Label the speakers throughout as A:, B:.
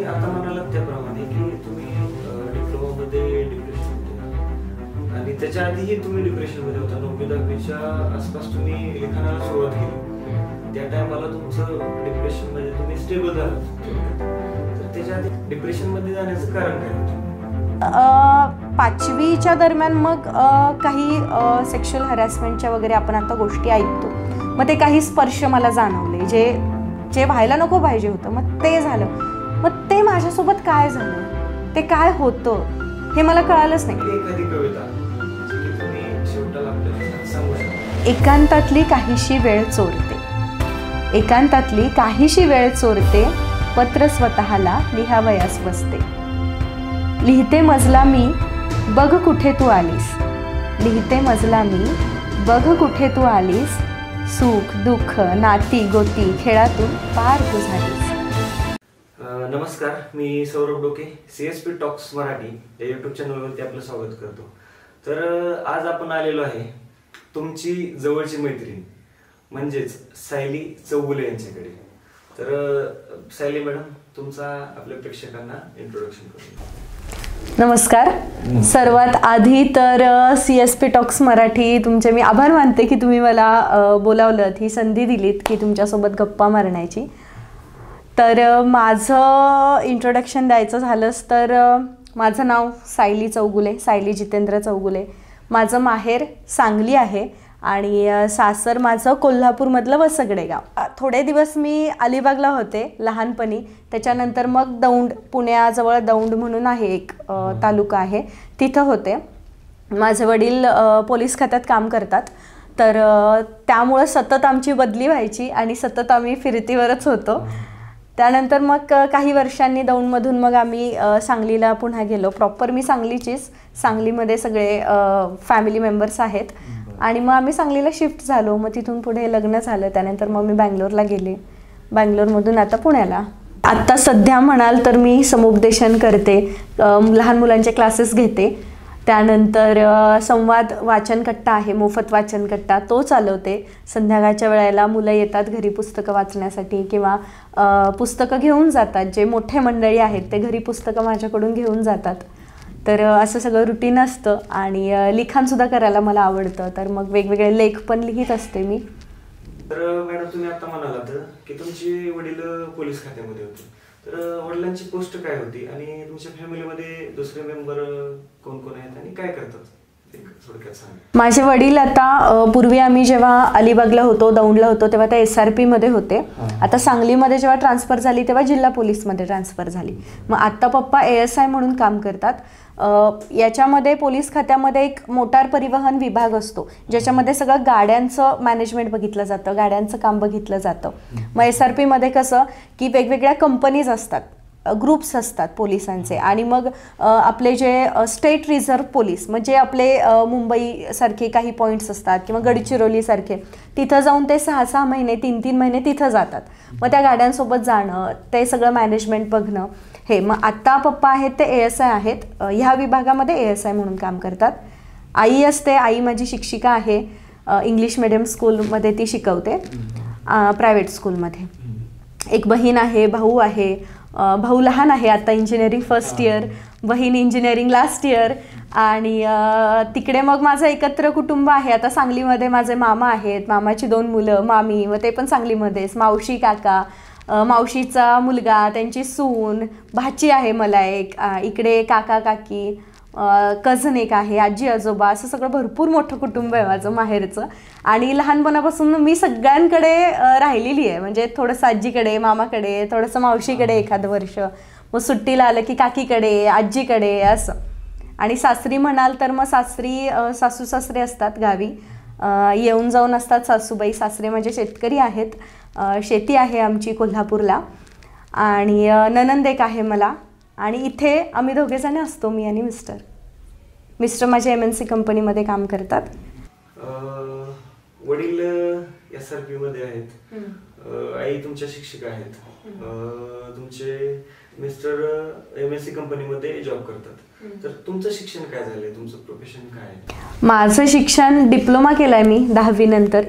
A: आता म्हणालात त्याप्रमाणे की तुम्ही डिप्लोमामध्ये डिप्रेशन आणि त्याच्या आधीही तुम्ही डिप्रेशनमध्ये होता. 9वी-10वीच्या आसपास तुम्ही लिखाणाला सुरुवात केली. त्या टायमाला तुमचं डिप्रेशन म्हणजे तुम्ही स्टेबल झालात. तर त्याच्या आधी डिप्रेशनमध्ये जाण्याचं कारण काय?
B: 5वीच्या दरम्यान मग काही सेक्शुअल हॅरॅसमेंटच्या वगैरे आपण आता गोष्टी ऐकतो. मग ते काही स्पर्श मला जाणवले जे व्हायला नको पाहिजे होतं. मग ते झालं. मग ते माझ्यासोबत काय झालं, ते काय होतं हे मला कळालंच नाही.
A: एखादी कविता जी तुम्ही शेवटाला आपल्याला सांगू शकता?
B: एकांतातली काहीशी वेळ चोरते, एकांतातली काहीशी वेळ चोरते, पत्र स्वतःला लिहावयास बसते. लिहिते मजला मी, बघ कुठे तू आलीस. लिहिते मजला मी, बघ कुठे तू आलीस. सुख दुःख नाती गोती खेळातून पार तू झालीस.
A: नमस्कार, मी सौरभ डोके, CSP टॉक्स मराठी या यूट्यूब चॅनलवरती आपलं स्वागत करतो. तर आज आपण आलेलो आहे तुमची जवळची मैत्रीण म्हणजेच सायली चौगुले यांच्याकडे. तर सायली मॅडम, तुमचा आपल्या प्रेक्षकांना इंट्रोडक्शन करून.
B: नमस्कार. सर्वात आधी तर CSP टॉक्स मराठी तुमचे मी आभार मानते की तुम्ही मला बोलावलं, ही संधी दिलीत की तुमच्यासोबत गप्पा मारण्याची. तर माझं इंट्रोडक्शन द्यायचं झालंच तर माझं नाव सायली चौगुले, सायली जितेंद्र चौगुले. माझं माहेर सांगली आहे आणि सासर माझं कोल्हापूरमधलं वसगडे गाव. थोडे दिवस मी अलिबागला होते लहानपणी. त्याच्यानंतर मग दौंड, पुण्याजवळ दौंड म्हणून आहे एक तालुका आहे, तिथं होते. माझे वडील पोलीस खात्यात काम करतात. तर त्यामुळं सतत आमची बदली व्हायची आणि सतत आम्ही फिरतीवरच होतो. त्यानंतर मग काही वर्षांनी दौंडमधून मग आम्ही सांगलीला पुन्हा गेलो. प्रॉपर मी सांगलीचीच, सांगलीमध्ये सगळे फॅमिली मेंबर्स आहेत. आणि मग आम्ही सांगलीला शिफ्ट झालो. मग तिथून पुढे लग्न झालं. त्यानंतर मग मी बँगलोरला गेले. बँगलोरमधून आता पुण्याला. आत्ता सध्या म्हणाल तर मी समुपदेशन करते, लहान मुलांचे क्लासेस घेते. त्यानंतर संवाद वाचनकट्टा आहे, मोफत वाचनकट्टा, तो चालवते. संध्याकाळच्या वेळेला मुलं येतात घरी पुस्तकं वाचण्यासाठी किंवा पुस्तकं घेऊन जातात. जे मोठे मंडळी आहेत ते घरी पुस्तकं माझ्याकडून घेऊन जातात. तर असं सगळं रुटीन असतं. आणि लिखाणसुद्धा करायला मला आवडतं. तर मग वेगवेगळे लेख पण लिहित असते मी.
A: तर मॅडम, तुम्ही आता म्हणालात की तुमचे वडील पोलीस खात्यामध्ये होते. तर वडिलांची पोस्ट काय होती आणि तुमच्या फॅमिलीमध्ये दुसरे मेंबर कोण कोण आहेत आणि काय करतात, थोडक्यात सांगा.
B: माझे वडील आता पूर्वी आम्ही जेव्हा अलिबागला होतो, दौंडला होतो, तेव्हा त्या SRP मध्ये होते. आता सांगलीमध्ये जेव्हा ट्रान्सफर झाली तेव्हा जिल्हा पोलीसमध्ये ट्रान्सफर झाली. मग आत्ता पप्पा ASI म्हणून काम करतात. याच्यामध्ये पोलीस खात्यामध्ये एक मोटार परिवहन विभाग असतो, ज्याच्यामध्ये सगळं गाड्यांचं मॅनेजमेंट बघितलं जातं, गाड्यांचं काम बघितलं जातं. मग SRP मध्ये कसं की वेगवेगळ्या कंपनीज असतात, ग्रुप्स असतात पोलिसांचे. आणि मग आपले जे स्टेट रिझर्व्ह पोलीस म्हणजे आपले मुंबईसारखे काही पॉईंट्स असतात किंवा गडचिरोलीसारखे, तिथं जाऊन ते 6-6 महिने 3-3 महिने तिथं जातात. मग त्या गाड्यांसोबत जाणं, ते सगळं मॅनेजमेंट बघणं हे. मग आत्ता पप्पा आहेत ते ASI आहेत, ह्या विभागामध्ये ASI म्हणून काम करतात. आई असते, आई माझी शिक्षिका आहे, इंग्लिश मिडियम स्कूलमध्ये ती शिकवते, प्रायव्हेट स्कूलमध्ये. एक बहीण आहे, भाऊ आहे. भाऊ लहान आहे, आता इंजिनिअरिंग फर्स्ट इयर, बहीण इंजिनिअरिंग लास्ट इयर. आणि तिकडे मग माझं एकत्र कुटुंब आहे. आता सांगलीमध्ये माझे मामा आहेत, मामाची 2 मुलं, मामी, मग ते पण सांगलीमध्येच, मावशी, काका, मावशीचा मुलगा, त्यांची सून, भाची आहे मला एक, इकडे काका काकी, कझन एक आहे, आजी आजोबा, असं सगळं भरपूर मोठं कुटुंब आहे माझं माहेरचं. आणि लहानपणापासून मी सगळ्यांकडे राहिलेली आहे. म्हणजे थोडंसं आजीकडे, मामाकडे, थोडंसं मावशीकडे एखादं वर्ष, मग सुट्टीला आलं की काकीकडे, आजीकडे, असं. आणि सासरी म्हणाल तर मग सासरी सासू सासरे असतात गावी, येऊन जाऊन असतात सासूबाई. सासरे म्हणजे शेतकरी आहेत, शेती आहे आमची कोल्हापूरला. आणि नणंद एक आहे मला. आणि इथे आम्ही दोघेजण असतो, मी आणि मिस्टर माझे MNC कंपनीमध्ये काम करतात.
A: वडील SRP मध्ये आहेत, आई तुमच्या शिक्षिका आहेत, तुमचे मिस्टर MNC कंपनीमध्ये जॉब करतात. तर तुमचं शिक्षण काय झालंय, तुमचं प्रोफेशन काय आहे?
B: माझं शिक्षण डिप्लोमा केलाय मी 10वी नंतर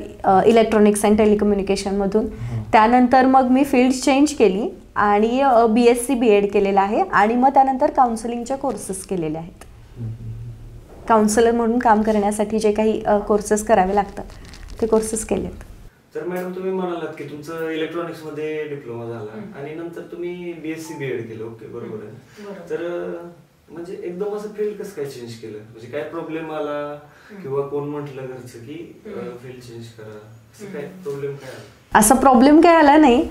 B: इलेक्ट्रॉनिक्स अँड टेलिकम्युनिकेशन मधून. त्यानंतर मग मी फील्ड चेंज केली आणि BSc BEd केलेलं आहे आणि मग त्यानंतर काउन्सिलिंगचे कोर्सेस केलेले आहेत. काउन्सिलर म्हणून काम करण्यासाठी जे काही कोर्सेस करावे लागतात ते कोर्सेस केलेत.
A: तर मॅडम तुम्ही म्हणालात की तुमचं इलेक्ट्रॉनिक्स मध्ये डिप्लोमा झाला आणि नंतर तुम्ही BSc BEd केलं. ओके, बरोबर आहे. तर म्हणजे एकदम असं फील्ड कसं काय चेंज केलं? म्हणजे काय प्रॉब्लेम आला किंवा कोण म्हटलं घरचं की फील्ड चेंज करा, असं काय प्रॉब्लेम काय आला?
B: असा प्रॉब्लेम काय आला नाही.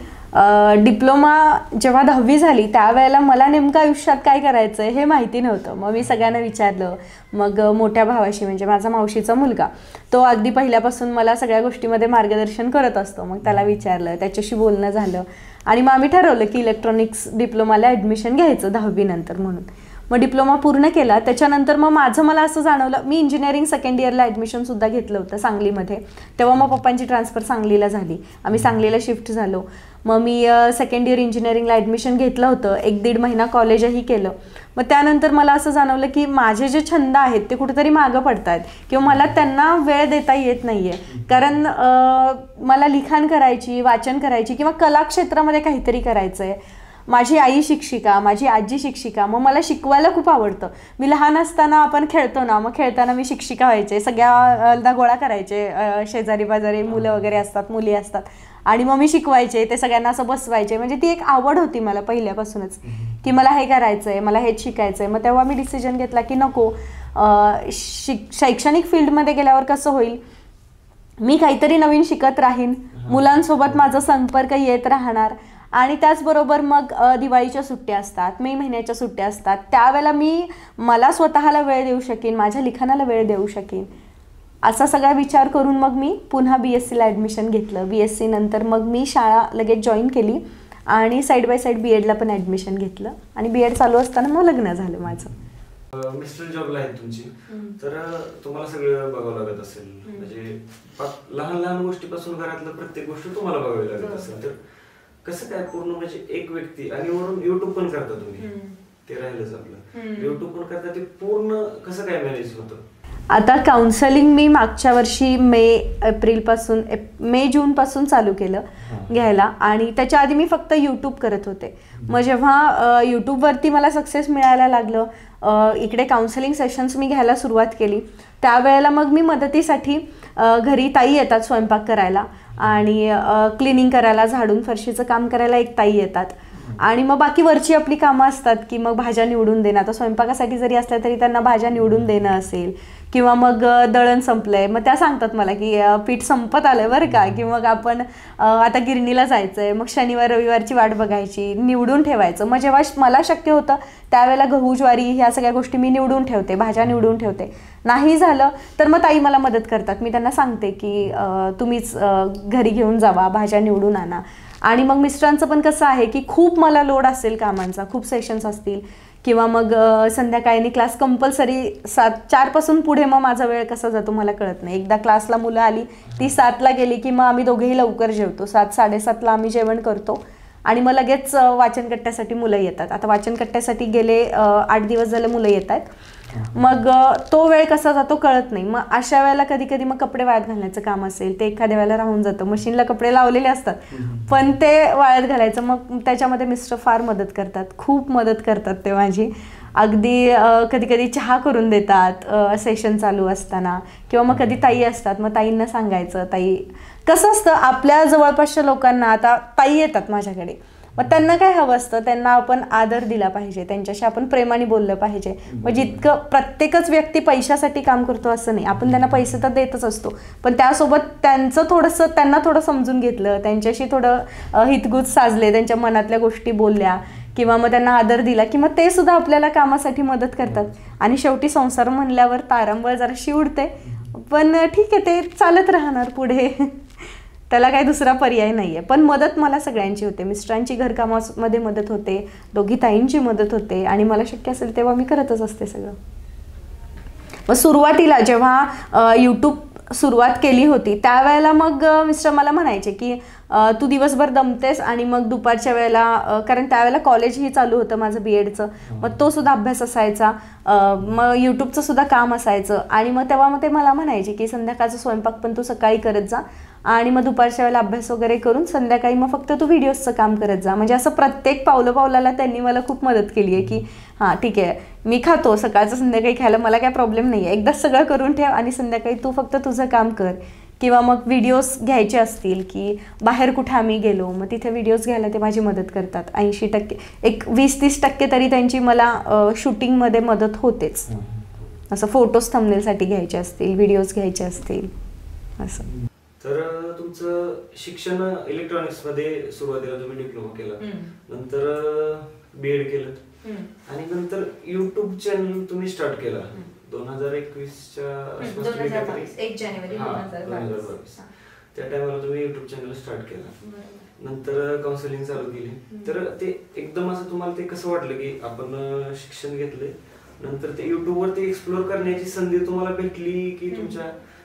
B: डिप्लोमा जेव्हा 10वी झाली त्यावेळेला मला नेमकं आयुष्यात काय करायचं आहे हे माहिती नव्हतं. मग मी सगळ्यांना विचारलं. मग मोठ्या भावाशी, म्हणजे माझा मावशीचा मुलगा, तो अगदी पहिल्यापासून मला सगळ्या गोष्टीमध्ये मार्गदर्शन करत असतो. मग त्याला विचारलं, त्याच्याशी बोलणं झालं आणि मग आम्ही ठरवलं की इलेक्ट्रॉनिक्स डिप्लोमाला ॲडमिशन घ्यायचं 10वी नंतर म्हणून. मग डिप्लोमा पूर्ण केला. त्याच्यानंतर मग मला असं जाणवलं, मी इंजिनिअरिंग सेकंड इयरला ॲडमिशनसुद्धा घेतलं होतं सांगलीमध्ये. तेव्हा मग पप्पांची ट्रान्सफर सांगलीला झाली, आम्ही सांगलीला शिफ्ट झालो. मग मी सेकंड इयर इंजिनिअरिंगला ॲडमिशन घेतलं होतं. 1-1.5 महिना कॉलेजही केलं. मग त्यानंतर मला असं जाणवलं की माझे जे छंद आहेत ते कुठेतरी मागं पडत आहेत किंवा मला त्यांना वेळ देता येत नाही आहे. कारण मला लिखाण करायची, वाचन करायची किंवा कला क्षेत्रामध्ये काहीतरी करायचं आहे. माझी आई शिक्षिका, माझी आजी शिक्षिका, मग मला शिकवायला खूप आवडतं. मी लहान असताना आपण खेळतो ना, मग खेळताना मी शिक्षिका व्हायचे. सगळ्या गोळा करायचे, शेजारी पाजारी मुलं वगैरे असतात, मुली असतात, आणि मग मी शिकवायचे, ते सगळ्यांना असं बसवायचे. म्हणजे ती एक आवड होती मला पहिल्यापासूनच की मला हे करायचं आहे, मला हेच शिकायचं आहे. मग तेव्हा मी डिसिजन घेतला की नको, शैक्षणिक फील्डमध्ये गेल्यावर कसं होईल, मी काहीतरी नवीन शिकत राहीन, मुलांसोबत माझा संपर्क येत राहणार. आणि त्याचबरोबर मग दिवाळीच्या सुट्ट्या असतात, मे महिन्याच्या सुट्ट्या असतात, त्यावेळेला मला स्वतःला वेळ देऊ शकेन, माझ्या लिखाणाला वेळ देऊ शकेन, असा सगळा विचार करून मग मी पुन्हा BScला ॲडमिशन घेतलं. BSc नंतर मग मी शाळा लगेच जॉईन केली आणि साईड बाय साईड BEdला पण ॲडमिशन घेतलं आणि BEd चालू असताना मग लग्न झालं माझं.
A: मिस्टर जॉबला आहेत तुमची, तर तुम्हाला सगळं बघावं लागत असेल. म्हणजे लहान लहान गोष्टीपासून घरातलं प्रत्येक गोष्ट तुम्हाला बघावी लागत असेल. तर कसं काय पूर्ण, म्हणजे एक व्यक्ती, आणि वरून युट्यूब पण करता तुम्ही, ते राहिलंच आपलं, युट्यूब पण करता, ते पूर्ण कसं काय मॅनेज होतं?
B: आता काउन्सिलिंग मी मागच्या वर्षी मे जून पासून चालू केलं घ्यायला आणि त्याच्या आधी मी फक्त यूट्यूब करत होते. मग जेव्हा यूट्यूबवरती मला सक्सेस मिळायला लागलं, इकडे काउन्सिलिंग सेशन्स मी घ्यायला सुरुवात केली, त्यावेळेला मग मी मदतीसाठी घरी ताई येतात स्वयंपाक करायला आणि क्लिनिंग करायला, झाडून फरशीचं काम करायला एक ताई येतात. आणि मग बाकी वरची आपली कामं असतात की मग भाज्या निवडून देणं, आता स्वयंपाकासाठी जरी असल्या तरी त्यांना भाज्या निवडून देणं असेल, किंवा मग दळण संपलंय, मग त्या सांगतात मला की पीठ संपत आलंय बरं का, की मग आपण आता गिरणीला जायचंय, मग शनिवार रविवारची वाट बघायची, निवडून ठेवायचं. मग जेव्हा मला शक्य होतं त्यावेळेला गहू ज्वारी ह्या सगळ्या गोष्टी मी निवडून ठेवते, भाज्या निवडून ठेवते. नाही झालं तर मग ताई मला मदत करतात. मी त्यांना सांगते की तुम्हीच घरी घेऊन जावा, भाज्या निवडून आणा. आणि मग मिस्टरांचं पण कसं आहे की खूप मला लोड असेल कामांचा, खूप सेशन्स असतील किंवा मग संध्याकाळी क्लास कंपल्सरी 4 पासून पुढे, मग माझा वेळ कसा जातो मला कळत नाही. एकदा क्लासला मुलं आली, ती 7ला गेली की मग आम्ही दोघेही लवकर जेवतो, 7-7:30ला आम्ही जेवण करतो आणि मग लगेच वाचनकट्ट्यासाठी मुलं येतात. आता वाचनकट्ट्यासाठी गेले 8 दिवस झाले मुलं येत आहेत. मग तो वेळ कसा जातो कळत नाही. मग अशा वेळेला कधी कधी मग कपडे वाळत घालण्याचं काम असेल, ते एखाद्या वेळेला राहून जातं. मशीनला कपडे लावलेले असतात पण ते वाळत घालायचं, मग त्याच्यामध्ये मिस्टर फार मदत करतात, खूप मदत करतात ते माझी. अगदी कधी कधी चहा करून देतात सेशन चालू असताना, किंवा मग कधी ताई असतात, मग ताईंना सांगायचं. ताई कसं असतं, आपल्या जवळपासच्या लोकांना, आता ताई येतात माझ्याकडे, मग त्यांना काय हवं असतं, त्यांना आपण आदर दिला पाहिजे, त्यांच्याशी आपण प्रेमाने बोललं पाहिजे. मग जितकं प्रत्येकच व्यक्ती पैशासाठी काम करतो असं नाही, आपण त्यांना पैसे तर देतच असतो, पण त्यासोबत त्यांना थोडं समजून घेतलं, त्यांच्याशी थोडं हितगुज साजले, त्यांच्या मनातल्या गोष्टी बोलल्या किंवा मग त्यांना आदर दिला की मग ते सुद्धा आपल्याला कामासाठी मदत करतात. आणि शेवटी संसार म्हणल्यावर तारांबळ जराशी उडते, पण ठीक आहे, ते चालत राहणार पुढे, त्याला काही दुसरा पर्याय नाही आहे. पण मदत मला सगळ्यांची होते, मिस्टरांची घरकामामध्ये मदत होते, दोघी ताईंची मदत होते, आणि मला शक्य असेल तेव्हा मी करतच असते सगळं. मग सुरुवातीला जेव्हा यूट्यूब सुरुवात केली होती त्यावेळेला मग मिस्टर मला म्हणायचे की तू दिवसभर दमतेस आणि मग दुपारच्या वेळेला, कारण त्यावेळेला कॉलेजही चालू होतं माझं BEdचं, मग तो सुद्धा अभ्यास असायचा, मग यूट्यूबचं सुद्धा काम असायचं. आणि मग तेव्हा ते मला म्हणायचे की संध्याकाळचा स्वयंपाक पण तू सकाळी करत जा आणि मग दुपारच्या वेळेला अभ्यास वगैरे करून संध्याकाळी मग फक्त तू व्हिडिओजचं काम करत जा. म्हणजे असं प्रत्येक पावलाला त्यांनी मला खूप मदत केली आहे की हां ठीक आहे, मी खातो सकाळचं संध्याकाळी खायला, मला काय प्रॉब्लेम नाही आहे, एकदाच सगळं करून ठेव आणि संध्याकाळी तू फक्त तुझं काम कर. किंवा मग व्हिडिओज घ्यायचे असतील की बाहेर कुठे आम्ही गेलो मग तिथे व्हिडिओज घ्यायला ते माझी मदत करतात. 80% एक 20-30% तरी त्यांची मला शूटिंगमध्ये मदत होतेच. असं फोटोज थंबनेलसाठी घ्यायचे असतील, व्हिडिओज घ्यायचे असतील असं.
A: तर तुमचं शिक्षण इलेक्ट्रॉनिक्समध्ये सुरुवातीला तुम्ही डिप्लोमा केला, नंतर BEd केलं आणि नंतर युट्यूब चॅनल तुम्ही स्टार्ट केला 2021च्या आसपास.
B: 1 जानेवारी 2022
A: त्या टायमाला तुम्ही युट्यूब चॅनल स्टार्ट केला, नंतर काउन्सिलिंग चालू केली. तर ते एकदम असं तुम्हाला ते कसं वाटलं की आपण शिक्षण घेतले नंतर ते युट्यूबवर ते एक्सप्लोर करण्याची संधी तुम्हाला भेटली की तुमच्या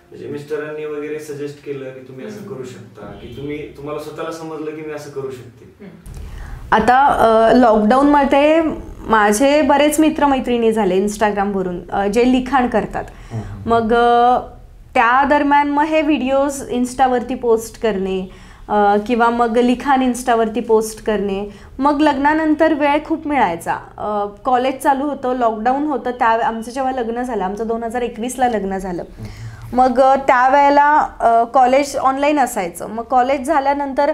A: म्हणजे मिस्टरांनी वगैरे सजेस्ट केलं की तुम्ही असं करू शकता, की तुम्हाला स्वतःला समजलं की मी असं करू शकते?
B: आता लॉकडाऊनमध्ये माझे बरेच मित्रमैत्रिणी झाले इंस्टाग्रामवरून जे लिखाण करतात. मग त्या दरम्यान मग हे व्हिडिओज इन्स्टावरती पोस्ट करणे किंवा मग लिखाण इन्स्टावरती पोस्ट करणे. मग लग्नानंतर वेळ खूप मिळायचा. कॉलेज चालू होतं, लॉकडाऊन होतं, त्या आमचं जेव्हा लग्न झालं, आमचं 2021ला लग्न झालं. मग त्यावेळेला कॉलेज ऑनलाईन असायचं. मग कॉलेज झाल्यानंतर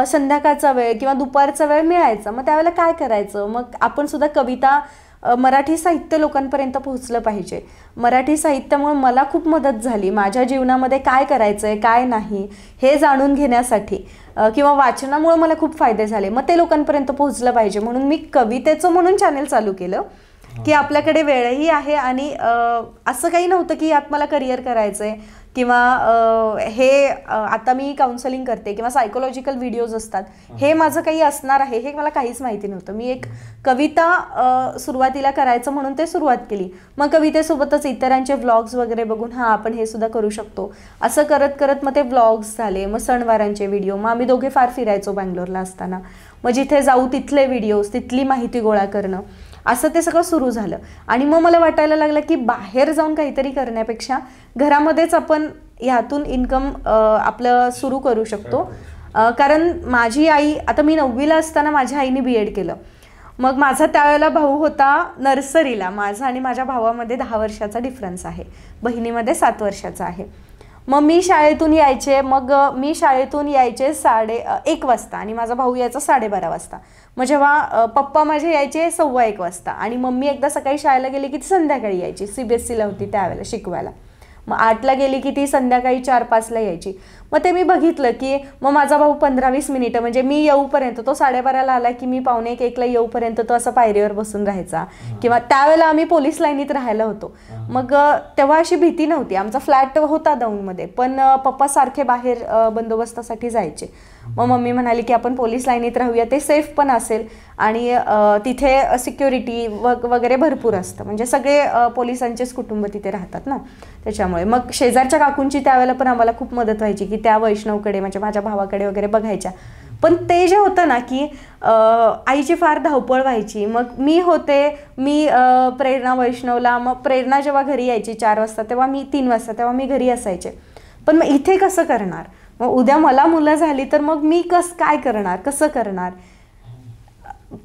B: संध्याकाळचा वेळ किंवा दुपारचा वेळ मिळायचा. मग त्यावेळेला काय करायचं, मग आपण सुद्धा कविता, मराठी साहित्य लोकांपर्यंत पोहोचलं पाहिजे. मराठी साहित्यामुळे मला खूप मदत झाली माझ्या जीवनामध्ये काय करायचं आहे काय नाही हे जाणून घेण्यासाठी, किंवा वाचनामुळे मला खूप फायदे झाले. मग ते लोकांपर्यंत पोहोचलं पाहिजे म्हणून मी कवितेचं म्हणून चॅनल चालू केलं की आपल्याकडे वेळही आहे आणि असं काही नव्हतं की यात मला करिअर करायचं आहे किंवा हे आता मी काउन्सिलिंग करते किंवा सायकोलॉजिकल व्हिडिओज असतात हे माझं काही असणार आहे हे मला काहीच माहिती नव्हतं. मी एक कविता सुरुवातीला करायचं म्हणून ते सुरुवात केली. मग कवितेसोबतच इतरांचे व्लॉग्स वगैरे बघून हां आपण हे सुद्धा करू शकतो असं करत करत मग ते व्लॉग्स झाले. मग सणवारांचे व्हिडिओ, मग आम्ही दोघे फार फिरायचो बँगलोरला असताना, मग जिथे जाऊ तिथले व्हिडिओज, तिथली माहिती गोळा करणं, असं ते सगळं सुरू झालं. आणि मग मला वाटायला लागलं की बाहेर जाऊन काहीतरी करण्यापेक्षा घरामध्येच आपण ह्यातून इन्कम आपलं सुरू करू शकतो. कारण माझी आई, आता मी 9वीला असताना माझ्या आईने BEd केलं. मग माझा त्यावेळेला भाऊ होता नर्सरीला. माझा आणि माझ्या भावामध्ये 10 वर्षाचा डिफरन्स आहे, बहिणीमध्ये 7 वर्षाचा आहे. मग मी शाळेतून यायचे, मग मी शाळेतून यायचे 1:30 वाजता आणि माझा भाऊ यायचा 12:30 वाजता. मग जेव्हा पप्पा माझे यायचे 1:15 वाजता आणि मम्मी एकदा सकाळी शाळेला गेली की ती संध्याकाळी यायची. CBSEला होती त्यावेळेला शिकवायला. मग 8ला गेली की ती संध्याकाळी 4-5ला यायची. मग ते मी बघितलं की मग माझा भाऊ 15-20 मिनिटं म्हणजे मी येऊपर्यंत, तो 12:30ला आला की मी 12:45-1ला येऊपर्यंत तो असं पायरीवर बसून राहायचा. किंवा त्यावेळेला आम्ही पोलीस लाईनीत राहायला होतो. मग तेव्हा अशी भीती नव्हती. आमचा फ्लॅट होता दौंडमध्ये, पण पप्पा सारखे बाहेर बंदोबस्तासाठी जायचे. मग मम्मी म्हणाली की आपण पोलीस लाईनीत राहूया, ते सेफ पण असेल आणि तिथे सिक्युरिटी वगैरे भरपूर असतं, म्हणजे सगळे पोलिसांचेच कुटुंब तिथे राहतात ना त्याच्यामुळे. मग शेजारच्या काकूंची त्यावेळेला पण आम्हाला खूप मदत व्हायची की त्या वैष्णवकडे म्हणजे माझ्या भावाकडे वगैरे बघायच्या. पण ते जे होतं ना की आईची फार धावपळ व्हायची. मग मी प्रेरणा वैष्णवला, मग प्रेरणा जेव्हा घरी यायची 4 वाजता तेव्हा मी 3 वाजता तेव्हा मी घरी असायचे. पण मग इथे कसं करणार, मग उद्या मला मुलं झाली तर मग मी काय करणार, कसं करणार,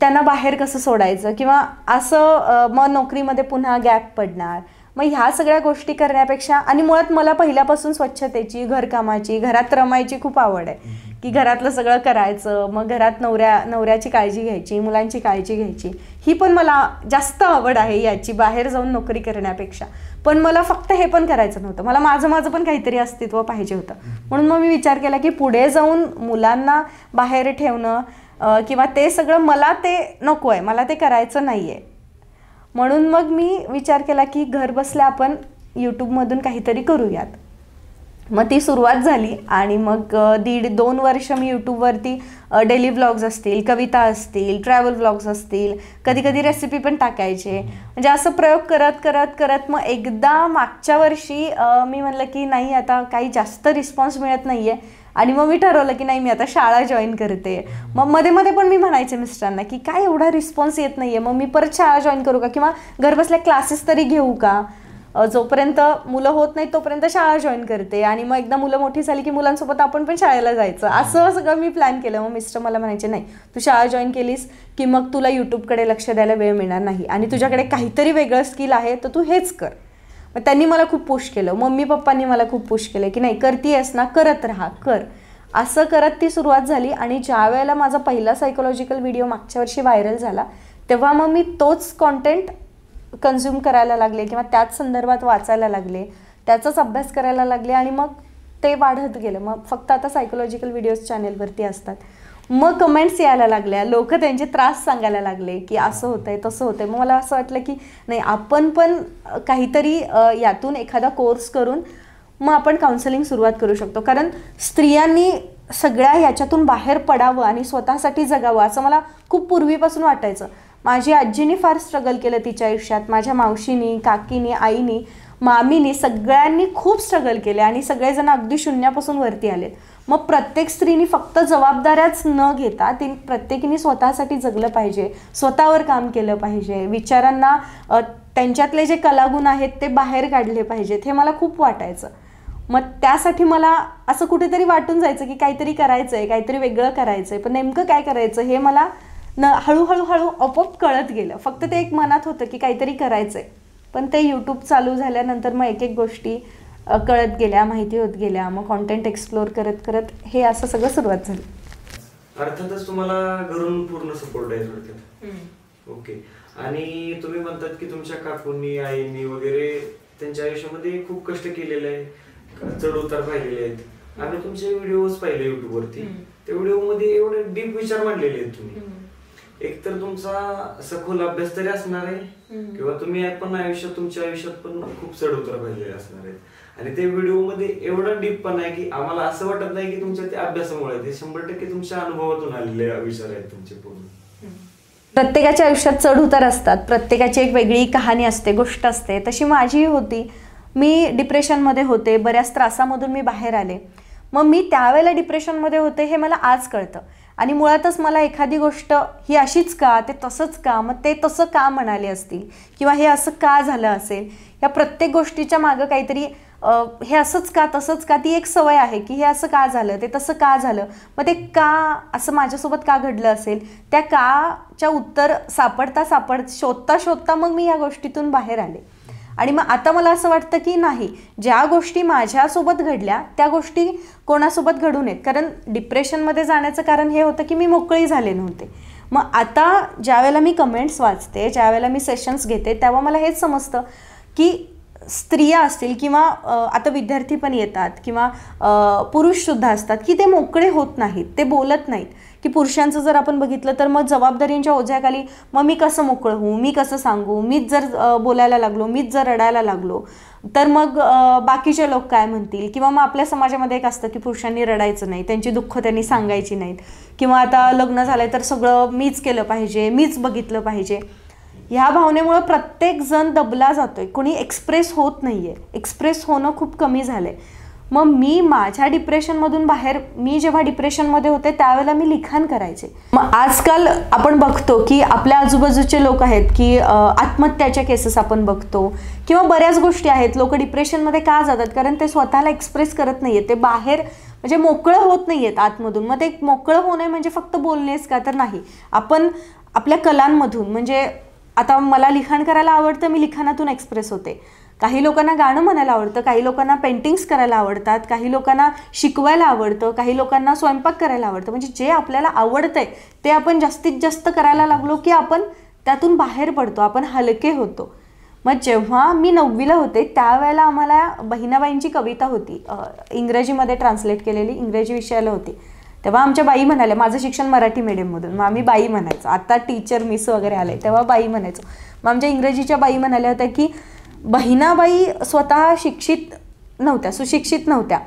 B: त्यांना बाहेर कसं सोडायचं, किंवा असं मग नोकरीमध्ये पुन्हा गॅप पडणार. मग ह्या सगळ्या गोष्टी करण्यापेक्षा, आणि मुळात मला पहिल्यापासून स्वच्छतेची, घरकामाची, घरात रमायची खूप आवड आहे की घरातलं सगळं करायचं. मग घरात नवऱ्याची काळजी घ्यायची, मुलांची काळजी घ्यायची, ही पण मला जास्त आवड आहे याची बाहेर जाऊन नोकरी करण्यापेक्षा. पण मला फक्त हे पण करायचं नव्हतं, मला माझं पण काहीतरी अस्तित्व पाहिजे होतं. म्हणून मग मी विचार केला की पुढे जाऊन मुलांना बाहेर ठेवणं किंवा ते सगळं मला ते नको आहे, मला ते करायचं नाही आहे. म्हणून मग मी विचार केला की घर बसल्या आपण यूट्यूबमधून काहीतरी करूयात. मग ती सुरुवात झाली आणि मग 1.5-2 वर्ष मी यूट्यूबवरती डेली व्लॉग्स असतील, कविता असतील, ट्रॅव्हल व्लॉग्स असतील, कधी कधी रेसिपी पण टाकायचे. म्हणजे असं प्रयोग करत मग एकदा मागच्या वर्षी मी म्हणलं की नाही आता काही जास्त रिस्पॉन्स मिळत नाही आहे, आणि मग मी ठरवलं की नाही मी आता शाळा जॉईन करते. मग मध्ये पण मी म्हणायचे मिस्टरांना की काय एवढा रिस्पॉन्स येत नाही आहे, मग मी परत शाळा जॉईन करू का, किंवा घरबसल्या क्लासेस तरी घेऊ का. जोपर्यंत मुलं होत नाहीत तोपर्यंत शाळा जॉईन करते आणि मग एकदा मुलं मोठी झाली की मुलांसोबत आपण पण शाळेला जायचं, असं सगळं मी प्लॅन केलं. मग मिस्टर मला म्हणायचे नाही, तू शाळा जॉईन केलीस की मग तुला यूट्यूबकडे लक्ष द्यायला वेळ मिळणार नाही आणि तुझ्याकडे काहीतरी वेगळं स्किल आहे तर तू हेच कर. मग त्यांनी मला खूप पुश केलं, मम्मी पप्पांनी मला खूप पुश केलं की नाही करतीयस ना, करत राहा, कर. असं करत ती सुरुवात झाली. आणि ज्या वेळेला माझा पहिला सायकोलॉजिकल व्हिडिओ मागच्या वर्षी व्हायरल झाला तेव्हा मग मी तोच कॉन्टेंट कन्झ्युम करायला लागले किंवा त्याच संदर्भात वाचायला लागले, त्याचाच अभ्यास करायला लागले आणि मग ते वाढत गेलं. मग फक्त आता सायकोलॉजिकल व्हिडिओज चॅनेलवरती असतात. मग कमेंट्स यायला लागल्या, लोक त्यांचे त्रास सांगायला लागले की असं होतंय तसं होतंय. मग मला असं वाटलं की नाही, आपण पण काहीतरी यातून एखादा कोर्स करून मग आपण काउन्सिलिंग सुरुवात करू शकतो. कारण स्त्रियांनी सगळ्या ह्याच्यातून बाहेर पडावं आणि स्वतःसाठी जगावं असं मला खूप पूर्वीपासून वाटायचं. माझी आजीनी फार स्ट्रगल केलं तिच्या आयुष्यात, माझ्या मावशीनी, काकीनी, आईनी, मामीनी, सगळ्यांनी खूप स्ट्रगल केले आणि सगळेजण अगदी शून्यापासून वरती आलेत. मग प्रत्येक स्त्रीनी फक्त जबाबदाऱ्याच न घेता ती प्रत्येकीने स्वतःसाठी जगलं पाहिजे, स्वतःवर काम केलं पाहिजे, विचारांना त्यांच्यातले जे कलागुण आहेत ते बाहेर काढले पाहिजेत, हे मला खूप वाटायचं. मग त्यासाठी मला असं कुठेतरी वाटून जायचं की काहीतरी करायचं आहे, काहीतरी वेगळं करायचं आहे, पण नेमकं काय करायचं हे मला हळूहळू आपोआप कळत गेलं. फक्त ते एक मनात होतं की काहीतरी करायचं आहे, पण ते यूट्यूब चालू झाल्यानंतर मग एक एक गोष्टी कळत गेल्या, माहिती होत गेल्या. मग कॉन्टेंट एक्सप्लोअर करत करत हे असं सगळं सुरुवात झाली.
A: अर्थातच तुम्हाला घरून पूर्ण सपोर्ट आहे थोडक्यात. ओके. आणि तुम्ही म्हणतात की तुमच्या काकूंनी, आईंनी वगैरे त्यांच्या आयुष्यामध्ये खूप कष्ट केलेले आहे, चढ उतार पाहिलेले आहेत. आम्ही तुमचे व्हिडिओज पाहिले युट्यूबवरती. त्या व्हिडिओ मध्ये एवढे डीप विचार मांडलेले आहेत तुम्ही. एक तर तुमचा सखोल अभ्यास तरी असणार आहे किंवा तुम्ही पण तुमच्या आयुष्यात पण खूप चढ उतार पाहिलेले असणार आहेत. आणि ते व्हिडिओ मध्ये एवढा डीप पण आहे की आम्हाला असं वाटत नाही की तुमच्या ते अभ्यासामुळे, ते 100% तुमच्या अनुभवातून आलेले विचार आहेत तुमचे पूर्ण.
B: प्रत्येकाच्या आयुष्यात चढ उतार असतात, प्रत्येकाची एक वेगळी कहाणी असते, गोष्ट असते. तशी माझी होती. मी डिप्रेशनमध्ये होते, बऱ्याच त्रासामधून मी बाहेर आले. मग मी त्यावेळेला डिप्रेशनमध्ये होते हे मला आज कळतं. आणि मुळातच मला एखादी गोष्ट ही अशीच का, ते तसंच का, मग ते तसं का म्हणाले असतील किंवा हे असं का झालं असेल, या प्रत्येक गोष्टीच्या मागं काहीतरी हे असंच का तसंच का, ती एक सवय आहे की हे असं का झालं, ते तसं का झालं, मग ते का असं माझ्यासोबत का घडलं असेल, त्या काच्या उत्तर शोधता मग मी या गोष्टीतून बाहेर आले. आणि मग आता मला असं वाटतं की नाही, ज्या गोष्टी माझ्यासोबत घडल्या त्या गोष्टी कोणासोबत घडू नयेत. कारण डिप्रेशनमध्ये जाण्याचं कारण हे होतं की मी मोकळी झाले नव्हते. मग आता ज्या वेळेला मी कमेंट्स वाचते, ज्या वेळेला मी सेशन्स घेते, तेव्हा मला हेच समजतं की स्त्रिया असतील किंवा आता विद्यार्थी पण येतात किंवा पुरुषसुद्धा असतात की ते मोकळे होत नाहीत, ते बोलत नाहीत. की पुरुषांचं जर आपण बघितलं तर मग जबाबदारींच्या ओझ्याखाली मग मी कसं मोकळं होऊ, मी कसं सांगू, मीच जर बोलायला लागलो, मीच जर रडायला लागलो तर मग बाकीचे लोक काय म्हणतील. किंवा मग आपल्या समाजामध्ये एक असतं की पुरुषांनी रडायचं नाही, त्यांची दुःख त्यांनी सांगायची नाहीत. किंवा आता लग्न झालंय तर सगळं मीच केलं पाहिजे, मीच बघितलं पाहिजे. ह्या भावनेमुळं प्रत्येक जण दबला जातोय, कोणी एक्सप्रेस होत नाहीये, एक्सप्रेस होणं खूप कमी झालंय. मग मी माझ्या डिप्रेशनमधून बाहेर, मी जेव्हा डिप्रेशनमध्ये होते त्यावेळेला मी लिखाण करायचे. मग आजकाल आपण बघतो की आपल्या आजूबाजूचे लोक आहेत की आत्महत्याच्या केसेस आपण बघतो किंवा बऱ्याच गोष्टी आहेत. लोक डिप्रेशनमध्ये का जातात, कारण ते स्वतःला एक्सप्रेस करत नाहीयेत, ते बाहेर म्हणजे मोकळं होत नाहीयेत आतमधून. मग ते मोकळं होणे म्हणजे फक्त बोलणेच का, तर नाही. आपण आपल्या कलांमधून, म्हणजे आता मला लिखाण करायला आवडतं, मी लिखाणातून एक्सप्रेस होते. काही लोकांना गाणं म्हणायला आवडतं, काही लोकांना पेंटिंग्स करायला आवडतात, काही लोकांना शिकवायला आवडतं, काही लोकांना स्वयंपाक करायला आवडतं. म्हणजे जे आपल्याला आवडतंय ते आपण जास्तीत जास्त करायला लागलो की आपण त्यातून बाहेर पडतो, आपण हलके होतो. मग जेव्हा मी 9वीला होते त्यावेळेला आम्हाला बहिणाबाईंची कविता होती, इंग्रजीमध्ये ट्रान्सलेट केलेली, इंग्रजी विषयाला होती. तेव्हा आमच्या बाई म्हणाल्या, माझं शिक्षण मराठी मीडियममधून, मग आम्ही बाई म्हणायचो. आता टीचर मिस वगैरे आले तेव्हा बाई म्हणायचो. मग आमच्या इंग्रजीच्या बाई म्हणाल्या होत्या की बहिणाबाई स्वतः शिक्षित नव्हत्या, सुशिक्षित नव्हत्या,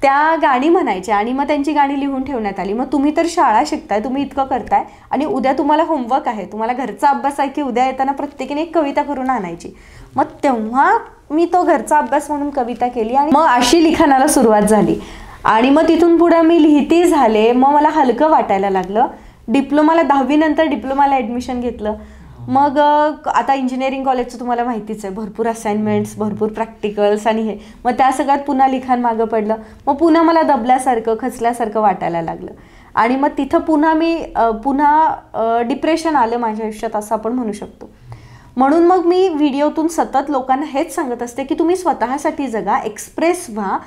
B: त्या गाणी म्हणायच्या आणि मग त्यांची गाणी लिहून ठेवण्यात आली. मग तुम्ही तर शाळा शिकताय, तुम्ही इतकं करताय आणि उद्या तुम्हाला होमवर्क आहे, तुम्हाला घरचा अभ्यास आहे की उद्या येताना प्रत्येकीने एक कविता करून आणायची. मग तेव्हा मी तो घरचा अभ्यास म्हणून कविता केली आणि मग अशी लिखाणाला सुरुवात झाली. आणि मग तिथून पुढं मी लिहिती झाले. मग मला हलकं वाटायला लागलं. डिप्लोमाला 10वी नंतर डिप्लोमाला ॲडमिशन घेतलं. मग आता इंजिनिअरिंग कॉलेजचं तुम्हाला माहितीच आहे, भरपूर असाइनमेंट्स, भरपूर प्रॅक्टिकल्स आणि हे, मग त्या सगळ्यात पुन्हा लिखाण मागं पडलं. मग पुन्हा मला दबल्यासारखं खचल्यासारखं वाटायला लागलं आणि मग तिथं पुन्हा डिप्रेशन आलं माझ्या आयुष्यात असं आपण म्हणू शकतो. म्हणून मग मी व्हिडिओतून सतत लोकांना हेच सांगत असते की तुम्ही स्वतःसाठी जगा, एक्सप्रेस व्हा,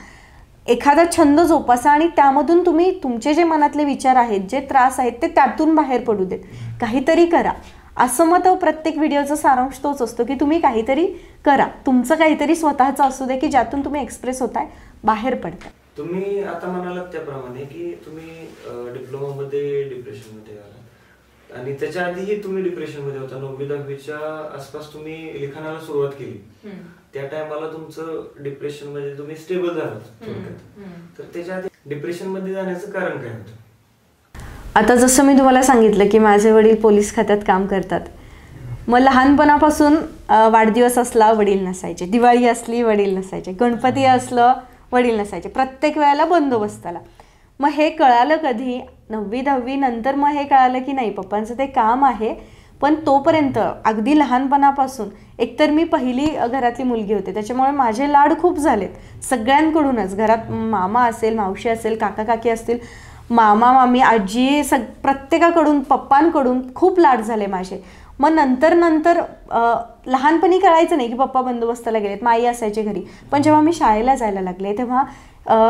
B: एखादा छंद जोपासा आणि त्यामधून तुम्ही तुमचे जे मनातले विचार आहेत, जे त्रास आहेत ते त्यातून बाहेर पडू देत, काहीतरी करा. असं मत प्रत्येक व्हिडिओचा सारांश तोच असतो की तुम्ही काहीतरी करा, तुमचं काहीतरी स्वतःचं असू दे की ज्यातून तुम्ही एक्सप्रेस होताय, बाहेर पडताय.
A: तुम्ही आता म्हणालात त्याप्रमाणे की तुम्ही डिप्लोमामध्ये डिप्रेशनमध्ये आलात आणि त्याच्या आधीही तुम्ही डिप्रेशनमध्ये होता. 9वी-10वीच्या आसपास तुम्ही लिखाणाला सुरुवात केली. त्या टायमाला तुमचं डिप्रेशन मध्ये तुम्ही स्टेबल झालात थोडक्यात. तर त्याच्या आधी डिप्रेशन मध्ये जाण्याचं कारण काय होतं?
B: आता जसं मी तुम्हाला सांगितलं की माझे वडील पोलीस खात्यात काम करतात. मग लहानपणापासून वाढदिवस असला वडील नसायचे, दिवाळी असली वडील नसायचे, गणपती असलं वडील नसायचे, प्रत्येक वेळेला बंदोबस्ताला. मग हे कळालं कधी? 9वी-10वी नंतर मग हे कळालं की नाही, पप्पांचं ते काम आहे. पण तोपर्यंत अगदी लहानपणापासून, एकतर मी पहिली घरातली मुलगी होते, त्याच्यामुळे माझे लाड खूप झालेत सगळ्यांकडूनच. घरात मामा असेल, मावशी असेल, काका काकी असतील, मामा मामी, आजी, प्रत्येकाकडून, पप्पांकडून खूप लाड झाले माझे. मग नंतर लहानपणी कळायचं नाही की पप्पा बंदोबस्ताला गेलेत, माई असायचे घरी. पण जेव्हा मी शाळेला जायला लागले तेव्हा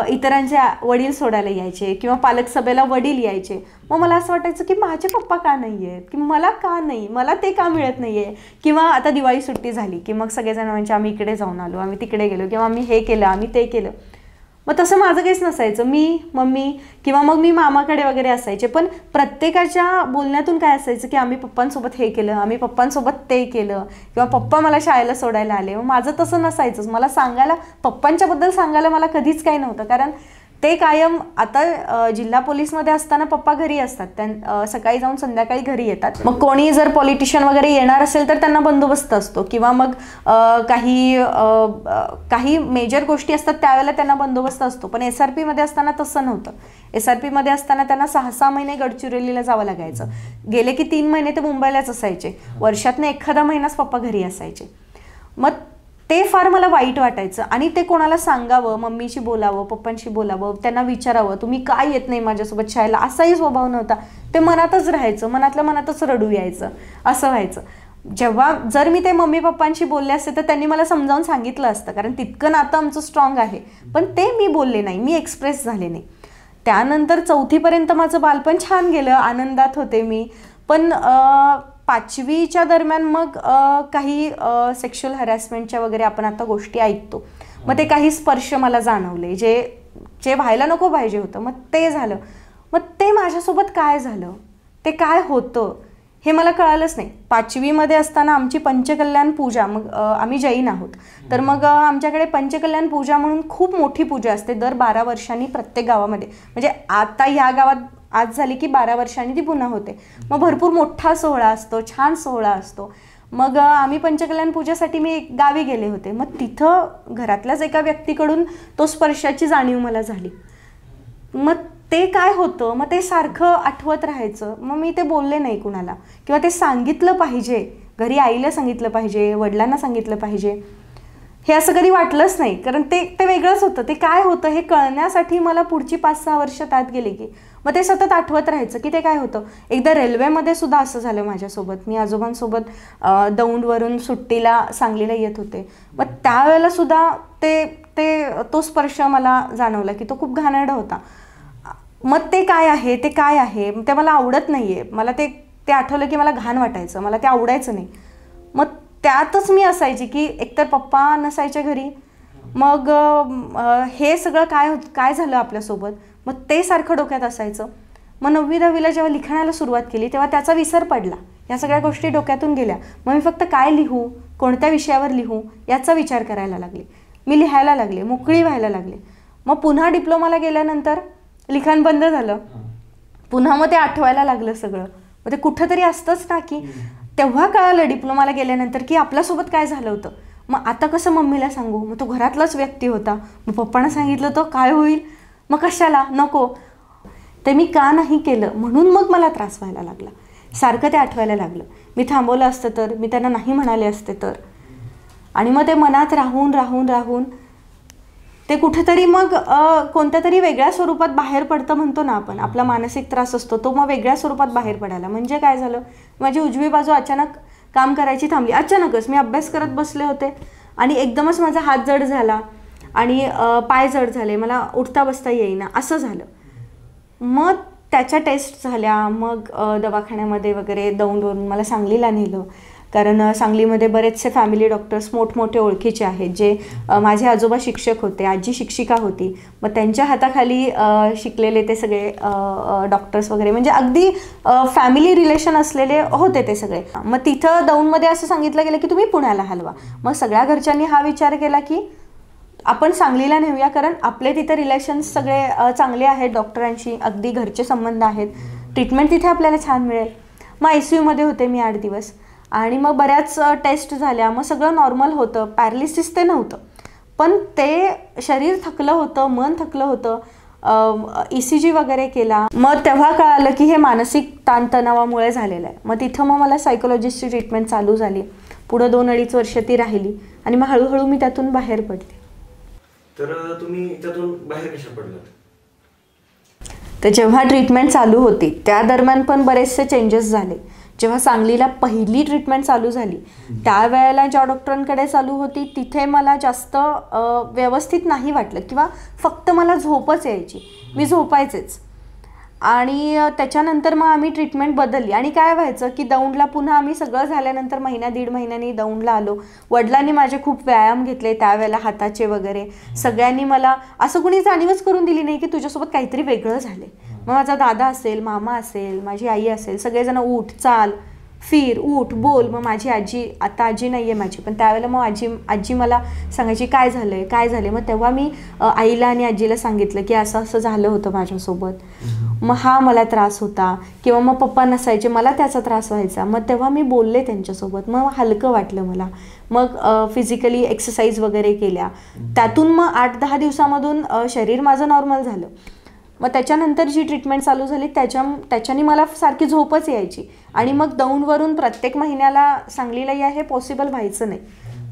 B: इतरांचे वडील सोडायला यायचे किंवा पालक सभेला वडील यायचे. मग मला असं वाटायचं की माझे पप्पा का नाही आहेत, की मला का नाही, मला ते का मिळत नाही आहे. किंवा आता दिवाळी सुट्टी झाली की मग सगळेजण म्हणजे आम्ही इकडे जाऊन आलो, आम्ही तिकडे गेलो, किंवा आम्ही हे केलं, आम्ही ते केलं. मग तसं माझं काहीच नसायचं. मी, मम्मी किंवा मग मी मामाकडे वगैरे असायचे. पण प्रत्येकाच्या बोलण्यातून काय असायचं की आम्ही पप्पांसोबत हे केलं, आम्ही पप्पांसोबत ते केलं, किंवा पप्पा मला शाळेला सोडायला आले. मग माझं तसं नसायचंच. मला सांगायला, पप्पांच्याबद्दल सांगायला मला कधीच काही नव्हतं. कारण ते कायम, आता जिल्हा पोलीसमध्ये असताना पप्पा घरी असतात, सकाळी जाऊन संध्याकाळी घरी येतात. मग कोणी जर पॉलिटिशियन वगैरे येणार असेल तर त्यांना बंदोबस्त असतो, किंवा मग काही मेजर गोष्टी असतात त्यावेळेला त्यांना बंदोबस्त असतो. पण SRP मध्ये असताना तसं नव्हतं. SRP मध्ये असताना त्यांना 6-6 महिने गडचिरोलीला जावं लागायचं. गेले की 3 महिने ते मुंबईलाच असायचे. वर्षातनं एखादा महिनाच पप्पा घरी असायचे. मग ते फार मला वाईट वाटायचं. आणि ते कोणाला सांगावं, मम्मीशी बोलावं, पप्पांशी बोलावं, त्यांना विचारावं तुम्ही काय येत नाही माझ्यासोबत शाळेला, असाही स्वभाव नव्हता. ते मनातच राहायचं, मनातल्या मनातच रडू यायचं, असं व्हायचं. जर मी ते मम्मी पप्पांशी बोलले असते तर त्यांनी मला समजावून सांगितलं असतं, कारण तितकं नातं आमचं स्ट्रॉंग आहे. पण ते मी बोलले नाही, मी एक्सप्रेस झाले नाही. त्यानंतर 4थीपर्यंत माझं बालपण छान गेलं, आनंदात होते मी. पण 5वीच्या दरम्यान मग काही सेक्शुअल हॅरॅसमेंटच्या वगैरे आपण आता गोष्टी ऐकतो. मग ते काही स्पर्श मला जाणवले, जे व्हायला नको पाहिजे होतं, मग ते झालं. मग ते माझ्यासोबत काय झालं, ते काय होतं हे मला कळालंच नाही. 5वीमध्ये असताना आमची पंचकल्याण पूजा, मग आम्ही जैन आहोत, तर मग आमच्याकडे पंचकल्याण पूजा म्हणून खूप मोठी पूजा असते दर 12 वर्षांनी प्रत्येक गावामध्ये. म्हणजे आता ह्या गावात आज झाली की 12 वर्षांनी ती पुन्हा होते. मग भरपूर मोठा सोहळा असतो, छान सोहळा असतो. मग आम्ही पंचकल्याण पूजेसाठी मी गावी गेले होते. मग तिथं घरातल्याच एका व्यक्तीकडून तो स्पर्शाची जाणीव मला झाली. मग ते काय होतं, मग ते सारखं आठवत राहायचं. मग मी ते बोलले नाही कुणाला, किंवा ते सांगितलं पाहिजे, घरी आईला सांगितलं पाहिजे, वडिलांना सांगितलं पाहिजे, हे असं कधी वाटलंच नाही. कारण ते वेगळंच होतं. ते काय होतं हे कळण्यासाठी मला पुढची 5-6 वर्ष त्यात गेले की मग ते सतत आठवत राहायचं की ते काय होतं. एकदा रेल्वेमध्ये सुद्धा असं झालं माझ्यासोबत. मी आजोबांसोबत दौंडवरून सुट्टीला सांगलीला येत होते. मग त्यावेळेला सुद्धा तो स्पर्श मला जाणवला की तो खूप घाणेरडा होता. मग ते काय आहे, ते मला आवडत नाही आहे. मला ते आठवलं की मला घाण वाटायचं, मला ते आवडायचं नाही. मग त्यातच मी असायची की एकतर पप्पा नसायच्या घरी, मग हे सगळं काय झालं आपल्यासोबत, मग ते सारखं डोक्यात असायचं. मग 9वी-10वीला जेव्हा लिखाणाला सुरुवात केली तेव्हा त्याचा विसर पडला. या सगळ्या गोष्टी डोक्यातून गेल्या. मग मी फक्त काय लिहू, कोणत्या विषयावर लिहू याचा विचार करायला लागले. मी लिहायला लागले, मोकळी व्हायला लागले. मग पुन्हा डिप्लोमाला गेल्यानंतर लिखाण बंद झालं. पुन्हा मग ते आठवायला लागलं सगळं. मग ते कुठंतरी असतंच ना की तेव्हा कळालं डिप्लोमाला गेल्यानंतर की आपल्यासोबत काय झालं होतं. मग आता कसं मम्मीला सांगू, मग तो घरातलाच व्यक्ती होता. मग पप्पांना सांगितलं तर काय होईल, मग कशाला, नको. ते मी का नाही केलं म्हणून मग मला त्रास व्हायला लागला. सारखं ते आठवायला लागलं. मी थांबवलं असतं तर, मी त्यांना नाही म्हणाले असते तर. आणि मग ते मनात राहून राहून राहून ते कुठेतरी मग कोणत्या तरी वेगळ्या स्वरूपात बाहेर पडतं म्हणतो ना आपण, आपला मानसिक त्रास असतो तो मग वेगळ्या स्वरूपात बाहेर पडायला. म्हणजे काय झालं, माझी उजवी बाजू अचानक काम करायची थांबली. अचानकच मी अभ्यास करत बसले होते आणि एकदमच माझा हात जड झाला आणि पाय जड झाले, मला उठता बसता येईना असं झालं. मग त्याच्या टेस्ट झाल्या, मग दवाखान्यामध्ये वगैरे दौंडवरून मला सांगलीला नेलं. कारण सांगलीमध्ये बरेचसे फॅमिली डॉक्टर्स मोठमोठे ओळखीचे आहेत, जे माझे आजोबा शिक्षक होते, आजी शिक्षिका होती. मग त्यांच्या हाताखाली शिकलेले ते सगळे डॉक्टर्स वगैरे, म्हणजे अगदी फॅमिली रिलेशन असलेले होते ते सगळे. मग तिथं दौंडमध्ये असं सांगितलं गेलं की तुम्ही पुण्याला हलवा. मग सगळ्या घरच्यांनी हा विचार केला की आपण सांगलीला नेऊया, कारण आपले तिथे रिलेशन्स सगळे चांगले आहेत डॉक्टरांशी, अगदी घरचे संबंध आहेत, ट्रीटमेंट तिथे आपल्याला छान मिळेल. मग ICUमध्ये होते मी 8 दिवस आणि मग बऱ्याच टेस्ट झाल्या. मग सगळं नॉर्मल होतं, पॅरालिसिस ते नव्हतं, पण ते शरीर थकलं होतं, मन थकलं होतं. ECG वगैरे केला. मग तेव्हा कळालं की हे मानसिक ताणतणावामुळे झालेलं आहे. मग तिथं मग मला सायकोलॉजिस्टची ट्रीटमेंट चालू झाली. पुढं 2-2.5 वर्ष ती राहिली आणि मग हळूहळू मी त्यातून बाहेर पडले.
A: तर तुम्ही त्यातून बाहेर कशा पडलात?
B: तर जेव्हा ट्रीटमेंट चालू होती त्या दरम्यान पण बरेचसे चेंजेस झाले. जेव्हा सांगलीला पहिली ट्रीटमेंट चालू झाली त्यावेळेला ज्या डॉक्टरांकडे चालू होती तिथे मला जास्त व्यवस्थित नाही वाटलं, किंवा फक्त मला झोपच यायची, मी झोपायचेच. आणि त्याच्यानंतर मग आम्ही ट्रीटमेंट बदलली. आणि काय व्हायचं की दौंडला पुन्हा आम्ही सगळं झाल्यानंतर 1-1.5 महिन्यांनी दौंडला आलो. वडिलांनी माझे खूप व्यायाम घेतले त्यावेळेला, हाताचे वगैरे. सगळ्यांनी मला असं कुणी जाणीवच करून दिली नाही की तुझ्यासोबत काहीतरी वेगळं झाले. मग माझा दादा असेल, मामा असेल, माझी आई असेल, सगळेजण उठ, चाल, फिर, उठ, बोल. मग माझी आजी, आता आजी नाही आहे माझी, पण त्यावेळेला मग आजी मला सांगायची काय झालं काय झालं. मग तेव्हा मी आईला आणि आजीला सांगितलं की असं असं झालं होतं माझ्यासोबत, मग हा मला त्रास होता. किंवा मग पप्पा नसायचे, मला त्याचा त्रास व्हायचा. मग तेव्हा मी बोलले त्यांच्यासोबत, मग हलकं वाटलं मला. मग फिजिकली एक्सरसाइज वगैरे केल्या. त्यातून मग 8-10 दिवसामधून शरीर माझं नॉर्मल झालं. मग त्याच्यानंतर जी ट्रीटमेंट चालू झाली त्याच्याने मला सारखी झोपच यायची. आणि मग दौंडवरून प्रत्येक महिन्याला सांगलीला या हे पॉसिबल व्हायचं नाही.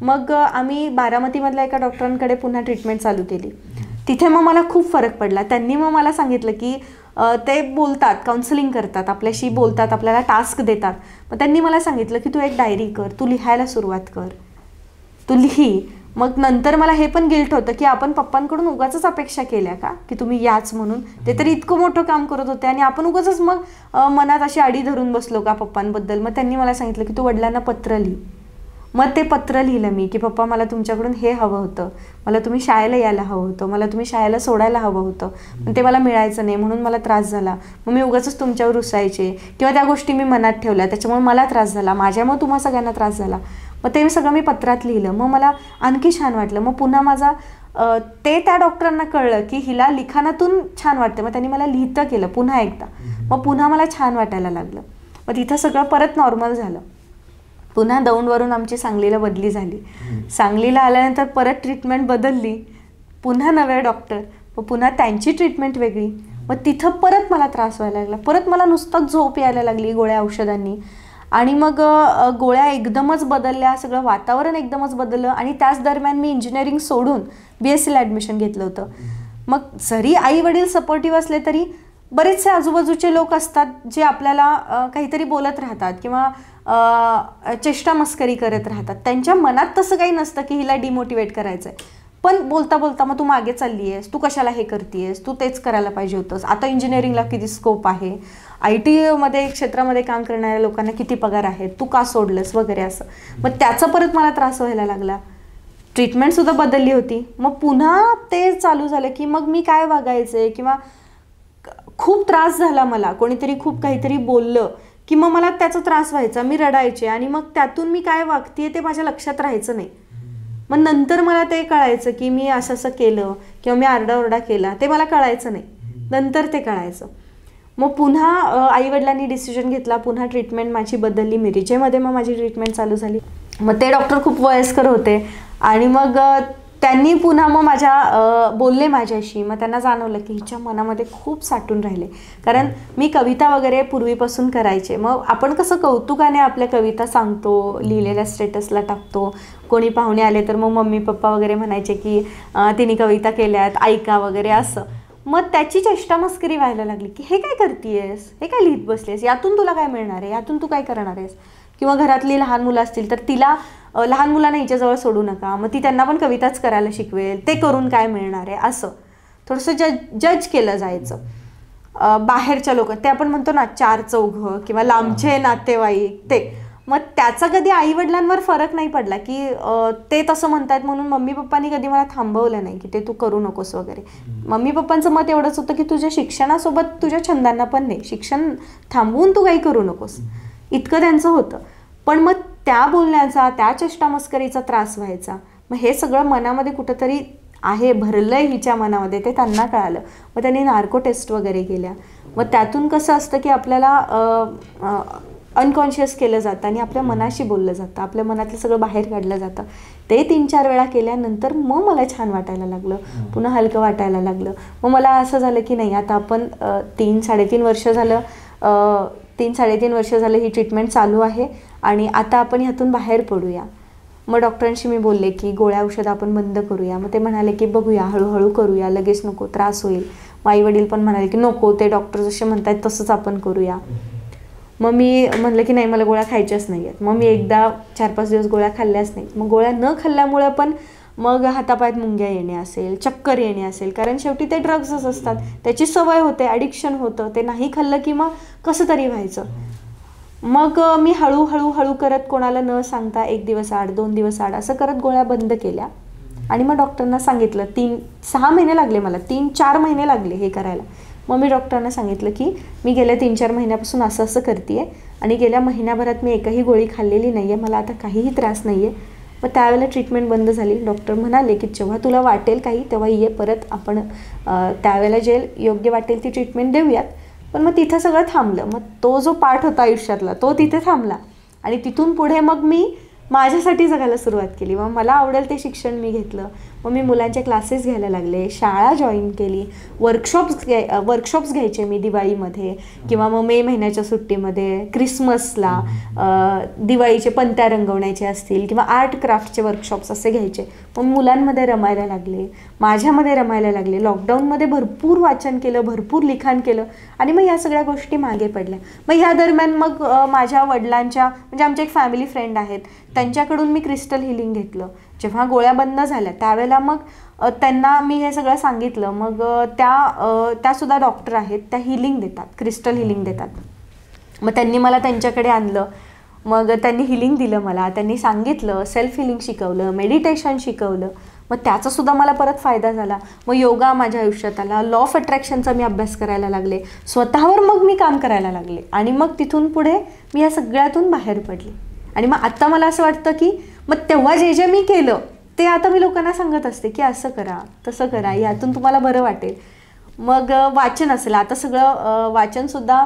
B: मग आम्ही बारामतीमधल्या एका डॉक्टरांकडे पुन्हा ट्रीटमेंट चालू केली. तिथे मग मला खूप फरक पडला. त्यांनी मग मला सांगितलं की ते बोलतात, काउन्सिलिंग करतात, आपल्याशी बोलतात, आपल्याला टास्क देतात. मग त्यांनी मला सांगितलं की तू एक डायरी कर, तू लिहायला सुरुवात कर, तू लिही. मग नंतर मला हे पण गिल्ट होतं की आपण पप्पांकडून उगाचच अपेक्षा केल्या का की तुम्ही याच म्हणून, ते तरी इतकं मोठं काम करत होते आणि आपण उगाचच मग मनात अशी आडी धरून बसलो का पप्पांबद्दल. मग त्यांनी मला सांगितलं की तू वडिलांना पत्र लिही. मग ते पत्र लिहिलं मी की पप्पा मला तुमच्याकडून हे हवं होतं, मला तुम्ही शाळेला यायला हवं होतं, मला तुम्ही शाळेला सोडायला हवं होतं, पण ते मला मिळायचं नाही म्हणून मला त्रास झाला. मग मी उगाचच तुमच्यावर रुसायचे किंवा त्या गोष्टी मी मनात ठेवल्या, त्याच्यामुळे मला त्रास झाला, माझ्यामुळे तुम्हा सगळ्यांना त्रास झाला. मग ते सगळं मी पत्रात लिहिलं. मग मला आणखी छान वाटलं. मग पुन्हा माझा ते त्या डॉक्टरांना कळलं की हिला लिखाणातून छान वाटतं. मग त्यांनी मला लिहितं केलं पुन्हा एकदा. मग पुन्हा मला छान वाटायला लागलं. मग तिथं सगळं परत नॉर्मल झालं. पुन्हा दौंडवरून आमची सांगलीला बदली झाली. सांगलीला आल्यानंतर परत ट्रीटमेंट बदलली, पुन्हा नवे डॉक्टर, मग पुन्हा त्यांची ट्रीटमेंट वेगळी. मग तिथं परत मला त्रास व्हायला लागला. परत मला नुसतंच झोप यायला लागली गोळ्या औषधांनी. आणि मग गोळ्या एकदमच बदलल्या, सगळं वातावरण एकदमच बदललं. आणि त्याच दरम्यान मी इंजिनिअरिंग सोडून BSc ला ॲडमिशन घेतलं होतं. मग जरी आई वडील सपोर्टिव्ह असले तरी बरेचसे आजूबाजूचे लोक असतात जे आपल्याला काहीतरी बोलत राहतात किंवा चेष्टा मस्करी करत राहतात. त्यांच्या मनात तसं काही नसतं की हिला डिमोटिवेट करायचं आहे, पण बोलता बोलता मग तू मागे चालली आहेस, तू कशाला हे करतेस, तू तेच करायला पाहिजे होतंस, आता इंजिनिअरिंगला किती स्कोप आहे, IT मध्ये क्षेत्रामध्ये काम करणाऱ्या लोकांना किती पगार आहेत, तू का सोडलंस वगैरे असं. मग त्याचा परत मला त्रास व्हायला लागला. ट्रीटमेंटसुद्धा बदलली होती. मग पुन्हा ते चालू झालं की मग मी काय वागायचे किंवा खूप त्रास झाला मला. कोणीतरी खूप काहीतरी बोललं की मग मला त्याचा त्रास व्हायचा, मी रडायचे आणि मग त्यातून मी काय वागतेय ते माझ्या लक्षात राहायचं नाही. मग नंतर मला ते कळायचं की मी असं असं केलं किंवा मी आरडाओरडा केला, ते मला कळायचं नाही, नंतर ते कळायचं. मग पुन्हा आईवडिलांनी डिसिजन घेतला, पुन्हा ट्रीटमेंट माझी बदलली. मिरजेमध्ये मग माझी ट्रीटमेंट चालू झाली. मग ते डॉक्टर खूप वयस्कर होते आणि मग त्यांनी पुन्हा मग माझ्या बोलले माझ्याशी. मग त्यांना जाणवलं की हिच्या मनामध्ये खूप साठून राहिले, कारण मी कविता वगैरे पूर्वीपासून करायचे. मग आपण कसं कौतुकाने आपल्या कविता सांगतो, लिहिलेल्या स्टेटसला टाकतो, कोणी पाहुणे आले तर मग मम्मी पप्पा वगैरे म्हणायचे की तिने कविता केल्यात, ऐका वगैरे असं. मग त्याची चेष्टा मस्करी व्हायला लागली की हे काय करतेयस, हे काय लिहित बसलेस, यातून तुला काय मिळणार आहे, यातून तू काय करणार आहेस. किंवा घरातली लहान मुलं असतील तर तिला लहान मुलांना हिच्याजवळ सोडू नका, मग ती त्यांना पण कविताच करायला शिकवेल, ते करून काय मिळणार आहे, असं थोडंसं जज केलं जायचं. बाहेरच्या लोक, ते आपण म्हणतो ना चार चौघं किंवा लांबचे नातेवाईक, ते. मग त्याचा कधी आईवडिलांवर फरक नाही पडला की ते तसं म्हणतात म्हणून मम्मी पप्पांनी कधी मला थांबवलं नाही की ते तू करू नकोस वगैरे. मम्मी पप्पांचं मत एवढंच होतं की तुझ्या शिक्षणासोबत तुझ्या छंदांना पण नाही, शिक्षण थांबवून तू काही करू नकोस, इतकं त्यांचं होतं. पण मग त्या बोलण्याचा, त्या चेष्टा मस्करीचा त्रास व्हायचा. मग हे सगळं मनामध्ये कुठंतरी आहे, भरलंय हिच्या मनामध्ये, ते त्यांना कळालं. मग त्यांनी नार्को टेस्ट वगैरे केल्या. मग त्यातून कसं असतं की आपल्याला अनकॉन्शियस केलं जातं आणि आपल्या मनाशी बोललं जातं, आपल्या मनातलं सगळं बाहेर काढलं जातं. ते 3-4 वेळा केल्यानंतर मग मला छान वाटायला लागलं, पुन्हा हलकं वाटायला लागलं. मग मला असं झालं की नाही, आता आपण 3-3.5 वर्ष झालं 3-3.5 वर्ष झालं ही ट्रीटमेंट चालू आहे आणि आता आपण ह्यातून बाहेर पडूया. मग डॉक्टरांशी मी बोलले की गोळ्या औषधं आपण बंद करूया. मग ते म्हणाले की बघूया, हळूहळू करूया, लगेच नको, त्रास होईल. मग आई वडील पण म्हणाले की नको, ते डॉक्टर जसे म्हणतात तसंच आपण करूया. मग मी म्हणलं की नाही, मला गोळ्या खायच्याच नाही आहेत. मग मी एकदा 4-5 दिवस गोळ्या खाल्ल्याच नाहीत. मग गोळ्या न खाल्ल्यामुळे पण मग हातापायात मुंग्या येणे असेल, चक्कर येणे असेल, कारण शेवटी ते ड्रग्सच असतात, त्याची सवय होते, ॲडिक्शन होतं. ते नाही खाल्लं की मग कसं तरी व्हायचं. मग मी हळूहळू करत, कोणाला न सांगता 1 दिवस आड, 2 दिवस आड असं करत गोळ्या बंद केल्या. आणि मग डॉक्टरांना सांगितलं, 3-6 महिने लागले मला, 3-4 महिने लागले हे करायला. मग मी डॉक्टरांना सांगितलं की मी गेल्या 3-4 महिन्यापासून असं करते आणि गेल्या महिन्याभरात मी एकही गोळी खाल्लेली नाही आहे, मला आता काहीही त्रास नाही आहे. मग त्यावेळेला ट्रीटमेंट बंद झाली. डॉक्टर म्हणाले की जेव्हा तुला वाटेल काही तेव्हा ये परत, आपण त्यावेळेला जे योग्य वाटेल ती ट्रीटमेंट देऊयात. पण मग तिथं सगळं थांबलं. मग तो जो पार्ट होता आयुष्यातला तो तिथे थांबला आणि तिथून पुढे मग मी माझ्यासाठी जगायला सुरुवात केली. मग मला आवडेल ते शिक्षण मी घेतलं. मग मी मुलांचे क्लासेस घ्यायला लागले, शाळा जॉईन केली, वर्कशॉप्स घ्यायचे मी दिवाळीमध्ये किंवा मग मे महिन्याच्या सुट्टीमध्ये, क्रिसमसला, दिवाळीचे पंत्या रंगवण्याचे असतील किंवा आर्ट क्राफ्टचे वर्कशॉप्स असे घ्यायचे. मग मुलांमध्ये रमायला लागले, माझ्यामध्ये रमायला लागले. लॉकडाऊनमध्ये भरपूर वाचन केलं, भरपूर लिखाण केलं आणि मग ह्या सगळ्या गोष्टी मागे पडल्या. मग ह्या दरम्यान मग माझ्या वडिलांच्या, म्हणजे आमचे एक फॅमिली फ्रेंड आहेत, त्यांच्याकडून मी क्रिस्टल हिलिंग घेतलं. जेव्हा गोळ्या बंद झाल्या त्यावेळेला मग त्यांना मी हे सगळं सांगितलं. मग त्या सुद्धा डॉक्टर आहेत, त्या हिलिंग देतात, क्रिस्टल हिलिंग देतात. मग त्यांनी मला त्यांच्याकडे आणलं. मग त्यांनी हिलिंग दिलं मला, त्यांनी सांगितलं, सेल्फ हिलिंग शिकवलं, मेडिटेशन शिकवलं. मग त्याचासुद्धा मला परत फायदा झाला. मग योगा माझ्या आयुष्यात आला, लॉ ऑफ अट्रॅक्शनचा मी अभ्यास करायला लागले, स्वतःवर मग मी काम करायला लागले आणि मग तिथून पुढे मी या सगळ्यातून बाहेर पडले. आणि मग आत्ता मला असं वाटतं की मग तेव्हा जे मी केलं ते आता मी लोकांना सांगत असते की असं करा, तसं करा, यातून तुम्हाला बरं वाटेल. मग वाचन असेल, आता सगळं वाचनसुद्धा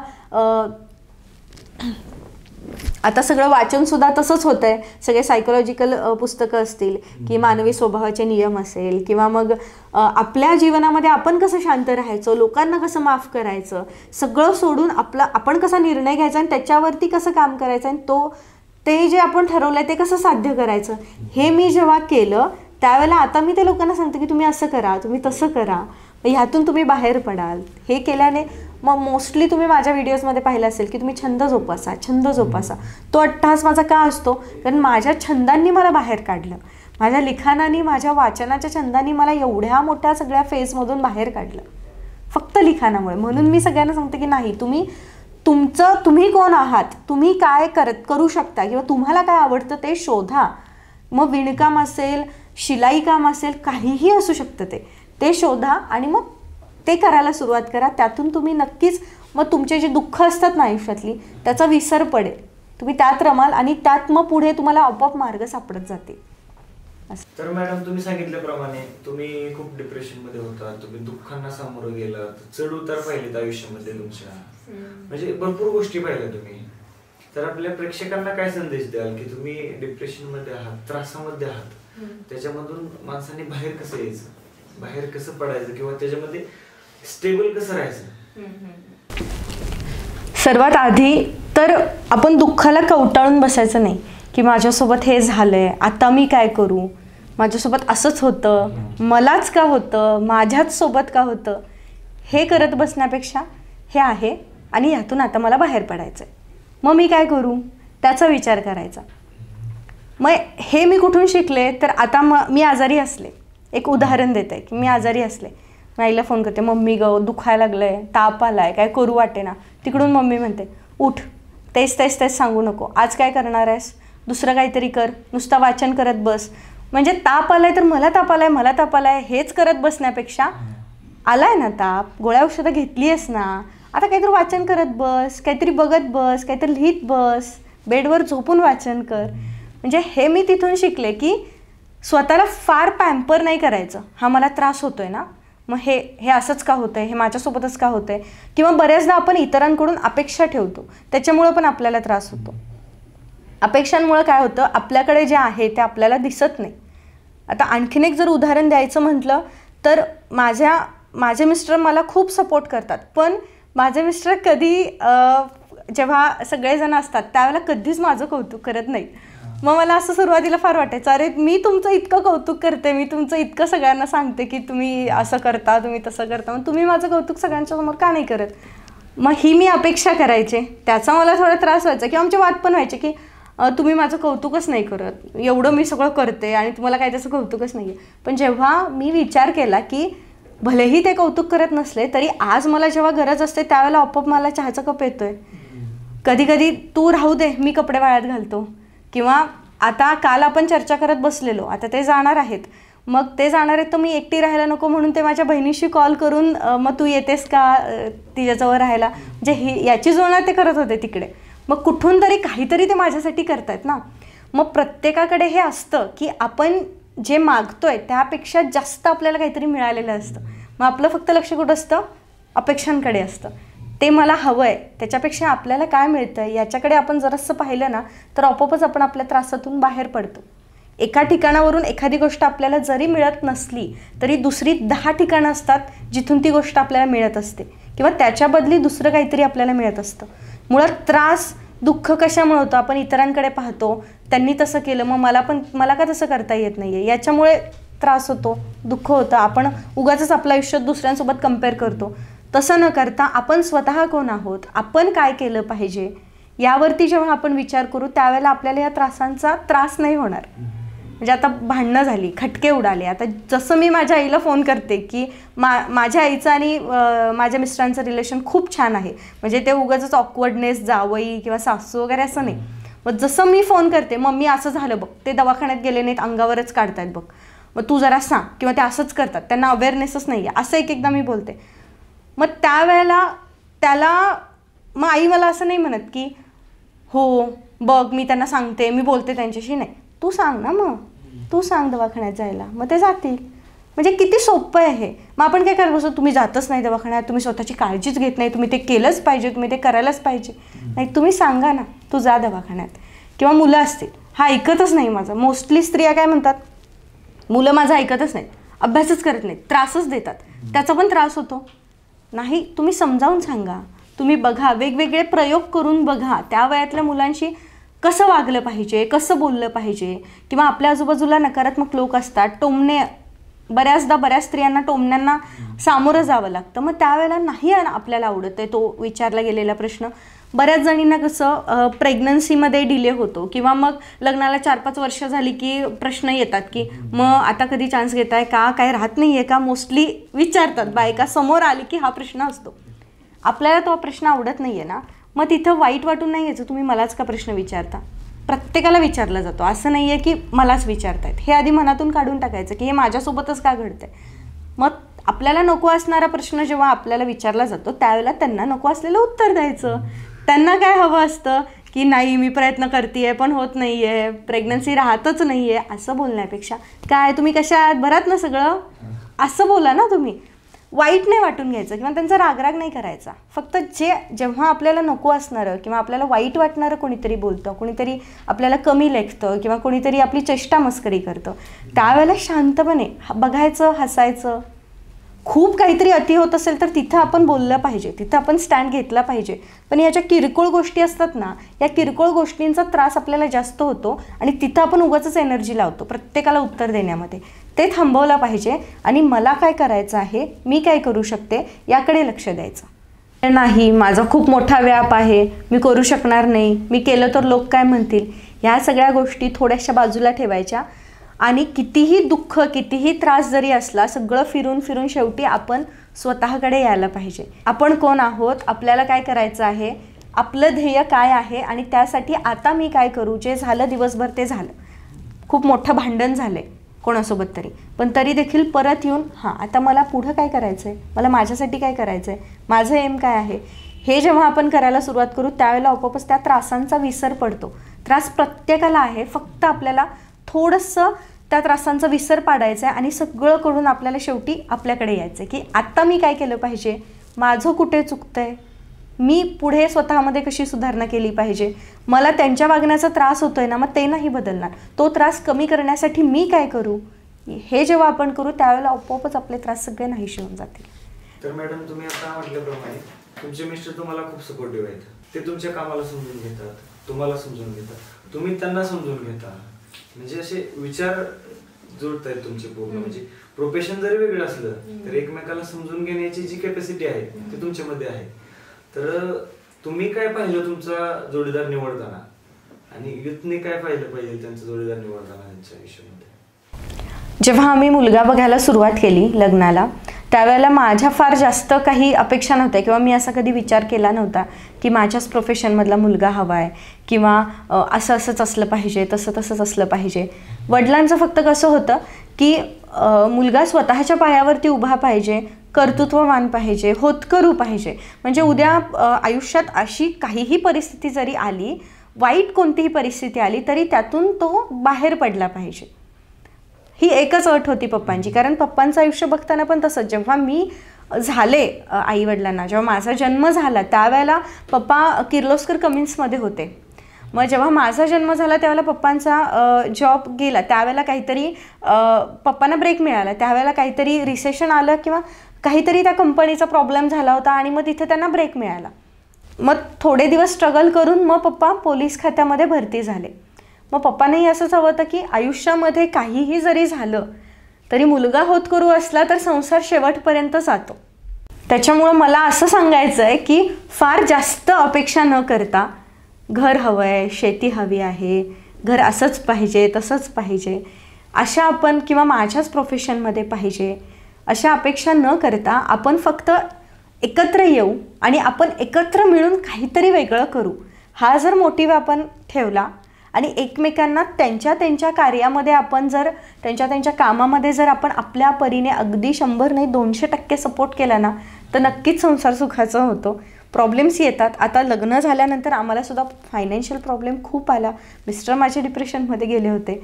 B: तसंच होतं आहे. सगळे सायकोलॉजिकल पुस्तकं असतील की मानवी स्वभावाचे नियम असेल किंवा मग आपल्या जीवनामध्ये आपण कसं शांत राहायचं, लोकांना कसं माफ करायचं, सगळं सोडून आपण कसा निर्णय घ्यायचा आणि त्याच्यावरती कसं काम करायचं आणि ते जे आपण ठरवलं आहे ते कसं साध्य करायचं, हे मी जेव्हा केलं त्यावेळेला आता मी ते लोकांना सांगते की तुम्ही असं करा, तुम्ही तसं करा, ह्यातून तुम्ही बाहेर पडाल. हे केल्याने मग मोस्टली तुम्ही माझ्या व्हिडिओजमध्ये पाहिलं असेल की तुम्ही छंद जोपासा. तो अट्टहास माझा का असतो, कारण माझ्या छंदांनी मला बाहेर काढलं, माझ्या लिखाणाने, माझ्या वाचनाच्या छंदांनी मला एवढ्या मोठ्या सगळ्या फेजमधून बाहेर काढलं फक्त लिखाणामुळे. म्हणून मी सगळ्यांना सांगते की नाही, तुम्ही कोण आहात, तुम्ही काय करू शकता किंवा तुम्हाला काय आवडतं ते शोधा. मग विणकाम असेल, शिलाई काम असेल, काहीही असू शकतं ते शोधा आणि मग ते करायला सुरुवात करा. त्यातून तुम्ही नक्कीच मग तुमचे जे दुःख असतात ना आयुष्यातली त्याचा विसर पडेल, तुम्ही त्यात रमाल आणि त्यात मग पुढे तुम्हाला आपोआप मार्ग सापडत जाते.
A: तर मॅडम, तुम्ही सांगितल्याप्रमाणे तुम्ही खूप डिप्रेशनमध्ये होता, तुम्ही दुःखांना सामोरं गेलात, चढ उतार पाहिलेत आयुष्यामध्ये तुमच्या, म्हणजे भरपूर गोष्टी पाहिल्या तुम्ही. तर आपल्या प्रेक्षकांना काय संदेश द्याल की तुम्ही डिप्रेशनमध्ये आहात, त्रासामध्ये आहात, त्याच्यामधून माणसाने बाहेर कसं यायचं, बाहेर कसं पडायचं, किंवा त्याच्यामध्ये स्टेबल कसं राहायचं?
B: सर्वात आधी तर आपण दुःखाला कवटाळून बसायचं नाही की माझ्यासोबत हे झालंय, आता मी काय करू, माझ्यासोबत असंच होतं, मलाच का होतं, माझ्याच सोबत का होतं, हे करत बसण्यापेक्षा हे आहे आणि ह्यातून आता मला बाहेर पडायचं आहे, मग मी काय करू त्याचा विचार करायचा. मग हे मी कुठून शिकले तर आता मी आजारी असले, एक उदाहरण देते की मी आजारी असले, मी आईला फोन करते, मम्मी दुखायला लागलंय, ताप आलाय, काय करू वाटे ना. तिकडून मम्मी म्हणते उठ, तेच तेच तेच सांगू नको, आज काय करणार आहेस, दुसरं काहीतरी कर, नुसतं वाचन करत बस. म्हणजे ताप आलाय तर मला ताप आलाय, मला ताप आलाय हेच करत बसण्यापेक्षा आलाय ना ताप, गोळ्या औषधं घेतली आहेस ना, आता काहीतरी वाचन करत बस, काहीतरी बघत बस, काहीतरी लिहित बस, बेडवर झोपून वाचन कर. म्हणजे हे मी तिथून शिकले की स्वतःला फार पॅम्पर नाही करायचं. हा मला त्रास होतोय ना, मग हे असंच का होतंय, हे माझ्यासोबतच का होतंय, किंवा बऱ्याचदा आपण इतरांकडून अपेक्षा ठेवतो, त्याच्यामुळं पण आपल्याला त्रास होतो. अपेक्षांमुळं काय होतं, आपल्याकडे जे आहे ते आपल्याला दिसत नाही. आता आणखीन एक जर उदाहरण द्यायचं म्हटलं तर माझे मिस्टर मला खूप सपोर्ट करतात, पण माझे मिस्टर कधी जेव्हा सगळेजण असतात त्यावेळेला कधीच माझं कौतुक करत नाही. मग मला असं सुरुवातीला फार वाटायचं, अरे मी तुमचं इतकं कौतुक करते, मी तुमचं इतकं सगळ्यांना सांगते की तुम्ही असं करता, तुम्ही तसं करता, मग तुम्ही माझं कौतुक सगळ्यांच्या समोर का नाही करत. मग ही मी अपेक्षा करायचे, त्याचा मला थोडा त्रास व्हायचा किंवा आमचे वाद पण व्हायचे की तुम्ही माझं कौतुकच नाही करत, एवढं मी सगळं करते आणि तुम्हाला काही त्याचं कौतुकच नाही आहे. पण जेव्हा मी विचार केला की भलेही ते कौतुक करत नसले तरी आज मला जेव्हा गरज असते त्यावेळेला आपोआप मला चहाचा कप येतोय. कधी कधी तू राहू दे मी कपडे वाळत घालतो, किंवा आता काल आपण चर्चा करत बसलेलो, आता ते जाणार आहेत, मग ते जाणार आहेत तर मी एकटी राहायला नको म्हणून ते माझ्या बहिणीशी कॉल करून मग तू येतेस का तिच्याजवळ राहायला, म्हणजे याची जुळणा ते करत होते तिकडे. मग कुठून तरी काहीतरी ते माझ्यासाठी करतायत ना. मग प्रत्येकाकडे हे असतं की आपण जे मागतोय त्यापेक्षा जास्त आपल्याला काहीतरी मिळालेलं असतं. मग आपलं फक्त लक्ष कुठं असतं, अपेक्षांकडे असतं. ते मला हवं आहे त्याच्यापेक्षा आपल्याला काय मिळतं आहे याच्याकडे आपण जरासं पाहिलं ना तर आपोआपच आपण आपल्या त्रासातून बाहेर पडतो. एका ठिकाणावरून एखादी गोष्ट आपल्याला जरी मिळत नसली तरी दुसरी 10 ठिकाणं असतात जिथून ती गोष्ट आपल्याला मिळत असते, किंवा त्याच्या बदली दुसरं काहीतरी आपल्याला मिळत असतं. मुळात त्रास दुःख कशामुळे होतं, आपण इतरांकडे पाहतो, त्यांनी तसं केलं मग मला का तसं करता येत नाही आहे, याच्यामुळे त्रास होतो, दुःख होतं. आपण उगाचच आपलं आयुष्यात दुसऱ्यांसोबत कम्पेअर करतो. तसं न करता आपण स्वतः कोण आहोत, आपण काय केलं पाहिजे यावरती जेव्हा आपण विचार करू त्यावेळेला आपल्याला या त्रासांचा त्रास नाही होणार. म्हणजे आता भांडणं झाली, खटके उडाले, आता जसं मी माझ्या आईला फोन करते की माझ्या आईचं आणि माझ्या मिस्टरांचं रिलेशन खूप छान आहे, म्हणजे ते उगाचच ऑकवर्डनेस जावई किंवा सासू वगैरे असं नाही. मग जसं मी फोन करते मम्मी असं झालं बघ, ते दवाखान्यात गेले नाहीत, अंगावरच काढतायत बघ, मग तू जरा सांग, किंवा ते असंच करतात, त्यांना अवेअरनेसच नाही आहे, असं एकदा मी बोलते. मग त्यावेळेला मग आई मला असं नाही म्हणत की हो बघ मी त्यांना सांगते, मी बोलते त्यांच्याशी, नाही, तू सांग ना, मग तू सांग दवाखान्यात जायला, मग ते जातील. म्हणजे किती सोपं आहे हे. मग आपण काय करत बसतो, तुम्ही जातच नाही दवाखान्यात, तुम्ही स्वतःची काळजीच घेत नाही, तुम्ही ते केलंच पाहिजे, तुम्ही ते करायलाच पाहिजे. नाही, तुम्ही सांगा ना तू जा दवाखान्यात. किंवा मुलं असतील, हा ऐकतच नाही माझा, मोस्टली स्त्रिया काय म्हणतात, मुलं माझं ऐकतच नाहीत, अभ्यासच करत नाहीत, त्रासच देतात, त्याचा पण त्रास होतो. नाही, तुम्ही समजावून सांगा, तुम्ही बघा, वेगवेगळे प्रयोग करून बघा, त्या वयातल्या मुलांशी कसं वागलं पाहिजे, कसं बोललं पाहिजे. किंवा आपल्या आजूबाजूला नकारात्मक लोक असतात, टोमणे, बऱ्याचदा बऱ्याच स्त्रियांना टोमण्यांना सामोरं जावं लागतं. मग त्यावेळेला नाही आपल्याला आवडत आहे तो विचारला गेलेला प्रश्न. बऱ्याच जणींना कसं प्रेग्नन्सीमध्ये डिले होतो, किंवा मग लग्नाला 4-5 वर्ष झाली की प्रश्न येतात की मग आता कधी चान्स घेताय का, काय राहत नाही आहे का, मोस्टली विचारतात बायका. समोर आली की हा प्रश्न असतो. आपल्याला तो प्रश्न आवडत नाही आहे ना, मग तिथं वाईट वाटून नाही यायचं, तुम्ही मलाच का प्रश्न विचारता. प्रत्येकाला विचारला जातो, असं नाही आहे की मलाच विचारतायत. हे आधी मनातून काढून टाकायचं की हे माझ्यासोबतच का घडतंय. मग आपल्याला नको असणारा प्रश्न जेव्हा आपल्याला विचारला जातो त्यावेळेला त्यांना नको असलेलं उत्तर द्यायचं. त्यांना काय हवं असतं की नाही मी प्रयत्न करते पण होत नाही आहे, प्रेग्नन्सी राहतच नाही आहे, असं बोलण्यापेक्षा काय तुम्ही कशा आहात, बरात ना सगळं, असं बोला ना तुम्ही. वाईट नाही वाटून घ्यायचं किंवा त्यांचा रागराग नाही करायचा. फक्त जेव्हा आपल्याला नको असणारं किंवा आपल्याला वाईट वाटणारं कोणीतरी बोलतं, कोणीतरी आपल्याला कमी लेखतं किंवा कोणीतरी आपली चेष्टा मस्करी करतं, त्यावेळेला शांतपणे बघायचं, हसायचं. खूप काहीतरी अति होत असेल तर तिथं आपण बोललं पाहिजे, तिथं आपण स्टँड घेतला पाहिजे. पण ह्या ज्या किरकोळ गोष्टी असतात ना, या किरकोळ गोष्टींचा त्रास आपल्याला जास्त होतो आणि तिथं आपण उगाचच एनर्जी लावतो प्रत्येकाला उत्तर देण्यामध्ये. ते थांबवलं पाहिजे आणि मला काय करायचं आहे, मी काय करू शकते याकडे लक्ष द्यायचं. नाही, माझा खूप मोठा व्याप आहे, मी करू शकणार नाही, मी केलं तर लोक काय म्हणतील, ह्या सगळ्या गोष्टी थोड्याशा बाजूला ठेवायच्या. आणि कितीही दुःख, कितीही त्रास जरी असला, सगळं फिरून फिरून शेवटी आपण स्वतःकडे यायला पाहिजे. आपण कोण आहोत, आपल्याला काय करायचं आहे, आपलं ध्येय काय आहे आणि त्यासाठी आता मी काय करू. जे झालं दिवसभर ते झालं, खूप मोठं भांडण झालं आहे कोणासोबत तरी, पण तरी देखील परत येऊन आता मला पुढं काय करायचं आहे, मला माझ्यासाठी काय करायचं आहे, माझं एम काय आहे, हे जेव्हा आपण करायला सुरुवात करू त्यावेळेला आपोआपच त्या त्रासांचा विसर पडतो. त्रास प्रत्येकाला आहे, फक्त आपल्याला थोडंसं त्या त्रासांचा विसर पाडायचा आहे आणि सगळं करून आपल्याला शेवटी आपल्याकडे यायचं आहे की आत्ता मी काय केलं पाहिजे, माझं कुठे चुकतं आहे, मी पुढे स्वतःमध्ये कशी सुधारणा केली पाहिजे, मला त्यांच्या वागण्याचा त्रास होतो आहे ना, मग ते नाही बदलणार, तो त्रास कमी करण्यासाठी मी काय करू. हे जेव्हा आपण करू त्यावेळेला आपोआपच आपले त्रास सगळे नाहीसे होऊन जातील.
A: तर मॅडम, तुम्ही आता म्हटल्याप्रमाणे तुमचे मिस्टर तुम्हाला खूप सपोर्टिव्ह आहेत. ते तुमच्या कामाला समजून घेतात, तुम्हाला समजून घेतात, तुम्ही त्यांना समजून घेता. म्हणजे असे विचार जुळत आहेत तुमचे पूर्ण. म्हणजे प्रोफेशन जरी वेगळं असलं तर एकमेकाला समजून घेण्याची जी कॅपॅसिटी आहे ती तुमच्यामध्ये आहे. तर तुम्ही काय पाहिलं तुमचा जोडीदार निवडताना आणि युथने काय पाहिलं पाहिजे त्यांचा जोडीदार निवडताना त्यांच्या आयुष्यामध्ये?
B: जेव्हा आम्ही मुलगा बघायला सुरुवात केली लग्नाला, त्यावेळेला माझ्या फार जास्त काही अपेक्षा नव्हत्या किंवा मी असा कधी विचार केला नव्हता की माझ्याच प्रोफेशनमधला मुलगा हवा आहे किंवा असं असंच असलं पाहिजे, तसंच असलं पाहिजे. वडिलांचं फक्त कसं होतं की मुलगा स्वतःच्या पायावरती उभा पाहिजे, कर्तृत्ववान पाहिजे, होतकरू पाहिजे. म्हणजे उद्या आयुष्यात अशी काहीही परिस्थिती जरी आली, वाईट कोणतीही परिस्थिती आली तरी त्यातून तो बाहेर पडला पाहिजे. ही एकच अट होती पप्पांची. कारण पप्पांचं आयुष्य बघताना पण तसंच, जेव्हा मी झाले आईवडिलांना, जेव्हा माझा जन्म झाला त्यावेळेला पप्पा किर्लोस्कर कमिन्समध्ये होते. मग जेव्हा माझा जन्म झाला त्यावेळेला पप्पांचा जॉब गेला, त्यावेळेला काहीतरी पप्पांना ब्रेक मिळाला, त्यावेळेला काहीतरी रिसेशन आलं किंवा काहीतरी त्या कंपनीचा प्रॉब्लेम झाला होता आणि मग तिथे त्यांना ब्रेक मिळाला. मग थोडे दिवस स्ट्रगल करून मग पप्पा पोलीस खात्यामध्ये भरती झाले. मग पप्पांनाही असंच हवं होतं की आयुष्यामध्ये काहीही जरी झालं तरी मुलगा होतकरू असला तर संसार शेवटपर्यंत जातो. त्याच्यामुळं मला असं सांगायचं आहे की फार जास्त अपेक्षा न करता, घर हवं आहे, शेती हवी आहे, घर असंच पाहिजे, तसंच पाहिजे, अशा आपण किंवा माझ्याच प्रोफेशनमध्ये पाहिजे अशा अपेक्षा न करता आपण फक्त एकत्र येऊ आणि आपण एकत्र मिळून काहीतरी वेगळं करू. हा जर मोटिव्ह आपण ठेवला आणि एकमेकांना त्यांच्या कार्यामध्ये आपण जर त्यांच्या कामामध्ये जर आपण आपल्या परीने अगदी 100 नाही 200% सपोर्ट केला ना, तर नक्कीच संसार सुखाचा होतो. प्रॉब्लेम्स येतात. आता लग्न झाल्यानंतर आम्हालासुद्धा फायनान्शियल प्रॉब्लेम खूप आला. मिस्टर माझे डिप्रेशनमध्ये गेले होते.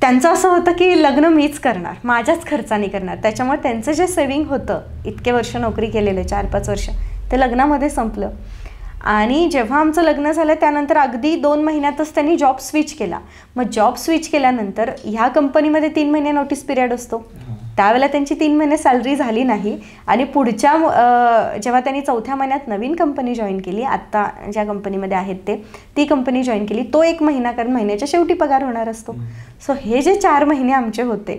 B: त्यांचं असं होतं की लग्न मीच करणार, माझ्याच खर्चाने करणार. त्याच्यामुळे त्यांचं जे सेविंग होतं, इतके वर्ष नोकरी केलेलं 4-5 वर्ष, ते लग्नामध्ये संपलं. आणि जेव्हा आमचं लग्न झालं त्यानंतर अगदी 2 महिन्यातच त्यांनी जॉब स्विच केला. मग जॉब स्विच केल्यानंतर ह्या कंपनीमध्ये 3 महिने नोटीस पिरियड असतो. त्यावेळेला त्यांची 3 महिने सॅलरी झाली नाही आणि पुढच्या जेव्हा त्यांनी 4थ्या महिन्यात नवीन कंपनी जॉईन केली, आत्ता ज्या कंपनीमध्ये आहेत ती कंपनी जॉईन केली, तो 1 महिना, कारण महिन्याच्या शेवटी पगार होणार असतो. सो हे जे 4 महिने आमचे होते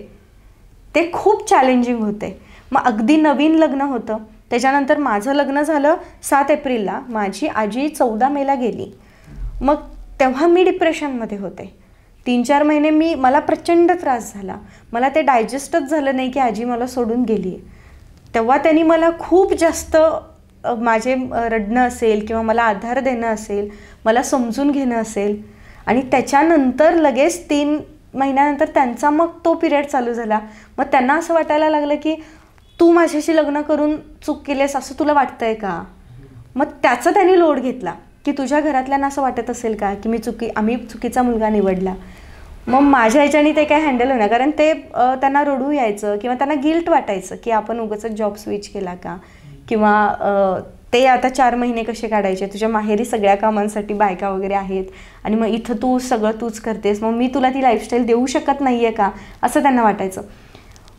B: ते खूप चॅलेंजिंग होते. मग अगदी नवीन लग्न होतं. त्याच्यानंतर माझं लग्न झालं 7 एप्रिलला, माझी आजी 14 मेला गेली. मग तेव्हा मी डिप्रेशनमध्ये होते. 3-4 महिने मला प्रचंड त्रास झाला. मला ते डायजेस्टच झालं नाही की आजी मला सोडून गेली आहे. तेव्हा त्यांनी मला खूप जास्त माझे रडणं असेल किंवा मला आधार देणं असेल, मला समजून घेणं असेल. आणि त्याच्यानंतर लगेच 3 महिन्यानंतर त्यांचा मग तो पिरियड चालू झाला. मग त्यांना असं वाटायला लागलं की तू माझ्याशी लग्न करून चूक केलीस असं तुला वाटतंय का. मग त्याचा त्यांनी लोड घेतला की तुझ्या घरातल्यांना असं वाटत असेल का की आम्ही चुकीचा मुलगा निवडला. मग माझ्या ह्याच्याने ते काय हँडल होणार, कारण ते त्यांना रडू यायचं किंवा त्यांना गिल्ट वाटायचं की आपण उगाच जॉब स्विच केला का, किंवा ते आता 4 महिने कसे काढायचे, तुझ्या माहेरी सगळ्या कामांसाठी बायका वगैरे आहेत आणि मग इथं तू सगळं तूच करतेस, मग मी तुला ती लाईफस्टाईल देऊ शकत नाही आहे का, असं त्यांना वाटायचं.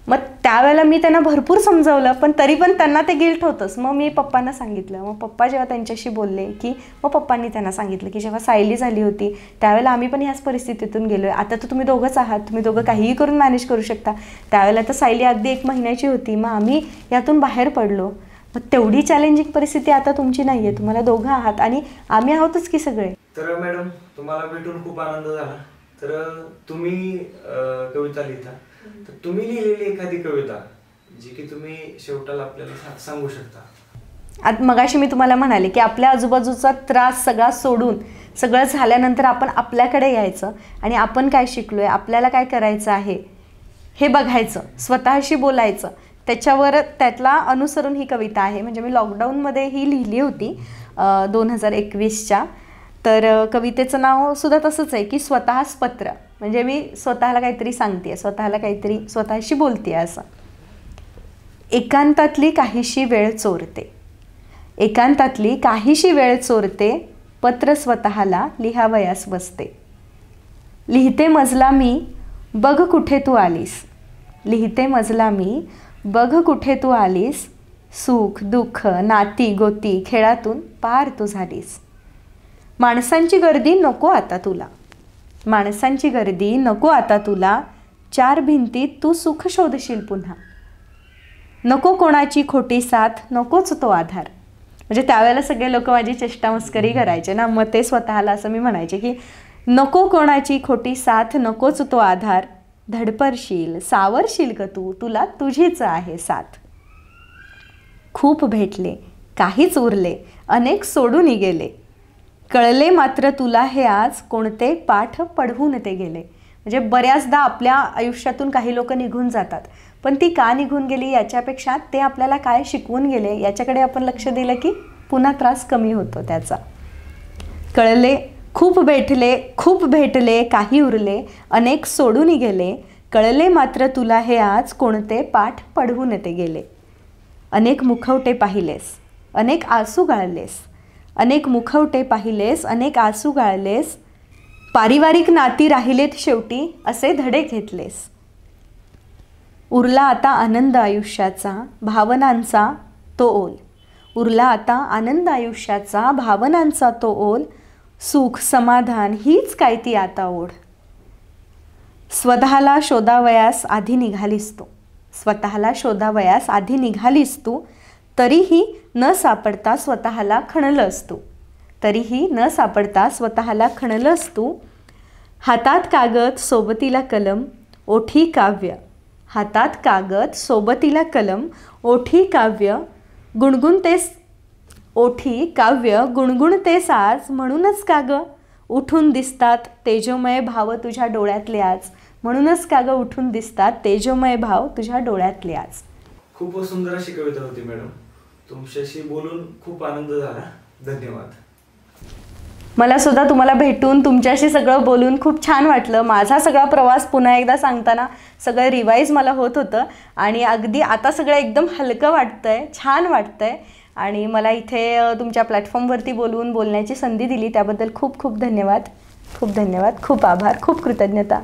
B: मग त्यावेळेला मी त्यांना भरपूर समजावलं, पण तरी पण त्यांना ते गिल्ट होतंच. मग मी पप्पांना सांगितलं. मग पप्पा जेव्हा त्यांच्याशी बोलले की मग पप्पांनी त्यांना सांगितलं की जेव्हा सायली झाली होती त्यावेळेला आम्ही पण ह्याच परिस्थितीतून गेलो आहे, आता तर तुम्ही दोघंच आहात, तुम्ही दोघं काहीही करून मॅनेज करू शकता. त्यावेळेला तर सायली अगदी 1 महिन्याची होती, मग आम्ही यातून बाहेर पडलो. मग तेवढी चॅलेंजिंग परिस्थिती आता तुमची नाही आहे, तुम्हाला दोघं आहात आणि आम्ही आहोतच की सगळे.
A: तर मॅडम, तुम्हाला भेटून खूप आनंद झाला. तर तुम्ही कविता लिहिता, तर तुम्ही लिहिलेली एखादी कविता जी की तुम्ही शेवटाला आपल्याला सांगू शकता.
B: आता मगाशी मी तुम्हाला म्हणाले की आपल्या आजूबाजूचा त्रास सगळा सोडून सगळं झाल्यानंतर आपण आपल्याकडे यायचं आणि आपण काय शिकलोय, आपल्याला काय करायचं आहे हे बघायचं, स्वतःशी बोलायचं. त्याच्यावर त्यातला अनुसरून ही कविता आहे. म्हणजे मी लॉकडाऊनमध्ये ही लिहिली होती 2021च्या. तर कवितेचं नाव सुद्धा तसंच आहे की स्वतःच पत्र. म्हणजे मी स्वतःला काहीतरी सांगते, स्वतःला काहीतरी स्वतःशी बोलते असं. एकांतातली काहीशी वेळ चोरते, एकांतातली काहीशी वेळ चोरते, पत्र स्वतःला लिहावयास बसते. लिहिते मजला मी, बघ कुठे तू आलीस, लिहिते मजला मी, बघ कुठे तू आलीस, सुख दुःख नाती गोती खेळातून पार तू झालीस. माणसांची गर्दी नको आता तुला, माणसांची गर्दी नको आता तुला, 4 भिंतीत तू सुख शोधशील पुन्हा. नको कोणाची खोटी साथ, नकोच तो आधार. म्हणजे त्यावेळेला सगळे लोक माझी चेष्टा मस्करी करायचे ना, मग ते स्वतःला असं मी म्हणायचे की नको कोणाची खोटी साथ, नकोच तो आधार, धडपडशील सावरशील का तू, तुला तुझीच आहे साथ. खूप भेटले काहीच उरले, अनेक सोडून गेले, कळले मात्र तुला हे आज, कोणते पाठ पढवून ते गेले. म्हणजे बऱ्याचदा आपल्या आयुष्यातून काही लोक निघून जातात, पण ती का निघून गेली याच्यापेक्षा ते आपल्याला काय शिकवून गेले याच्याकडे आपण लक्ष दिलं की पुन्हा त्रास कमी होतो त्याचा. कळले खूप भेटले काही उरले, अनेक सोडून गेले, कळले मात्र तुला हे आज, कोणते पाठ पढवून ते गेले. अनेक मुखवटे पाहिलेस, अनेक आसू गाळलेस, अनेक मुखवटे पाहिलेस, अनेक आसू गाळलेस, पारिवारिक नाती राहिलेत शेवटी, असे धडे घेतलेस. उरला आता आनंद आयुष्याचा, भावनांचा तो ओल, उरला आता आनंद आयुष्याचा, भावनांचा तो ओल, सुख समाधान हीच काय ती आता ओढ. स्वतःला शोधावयास आधी निघालीस तू, स्वतःला शोधावयास आधी निघालीस तू, तरीही न सापडता स्वतःला खणलंस तू, तरीही न सापडता स्वतःला खणलंस तू. हातात कागद सोबतीला कलम, ओठी काव्य, हातात कागद सोबतीला कलम, ओठी काव्य, गुणगुणतेस ओठी काव्य, गुणगुणतेस आज, म्हणूनच का गं उठून दिसतात तेजोमय भाव तुझ्या डोळ्यातले आज, म्हणूनच का गं उठून दिसतात तेजोमय भाव तुझ्या डोळ्यातले आज.
A: खूप सुंदर अशी कविता होती मॅडम. तुमच्याशी बोलून खूप आनंद झाला. धन्यवाद.
B: मला सुद्धा तुम्हाला भेटून तुमच्याशी सगळं बोलून खूप छान वाटलं. माझा सगळा प्रवास पुन्हा एकदा सांगताना सगळं रिवाईज मला होत होतं आणि अगदी आता सगळं एकदम हलकं वाटतंय, छान वाटतंय. आणि मला इथे तुमच्या प्लॅटफॉर्मवरती बोलण्याची संधी दिली त्याबद्दल खूप खूप धन्यवाद. खूप धन्यवाद, खूप आभार, खूप कृतज्ञता.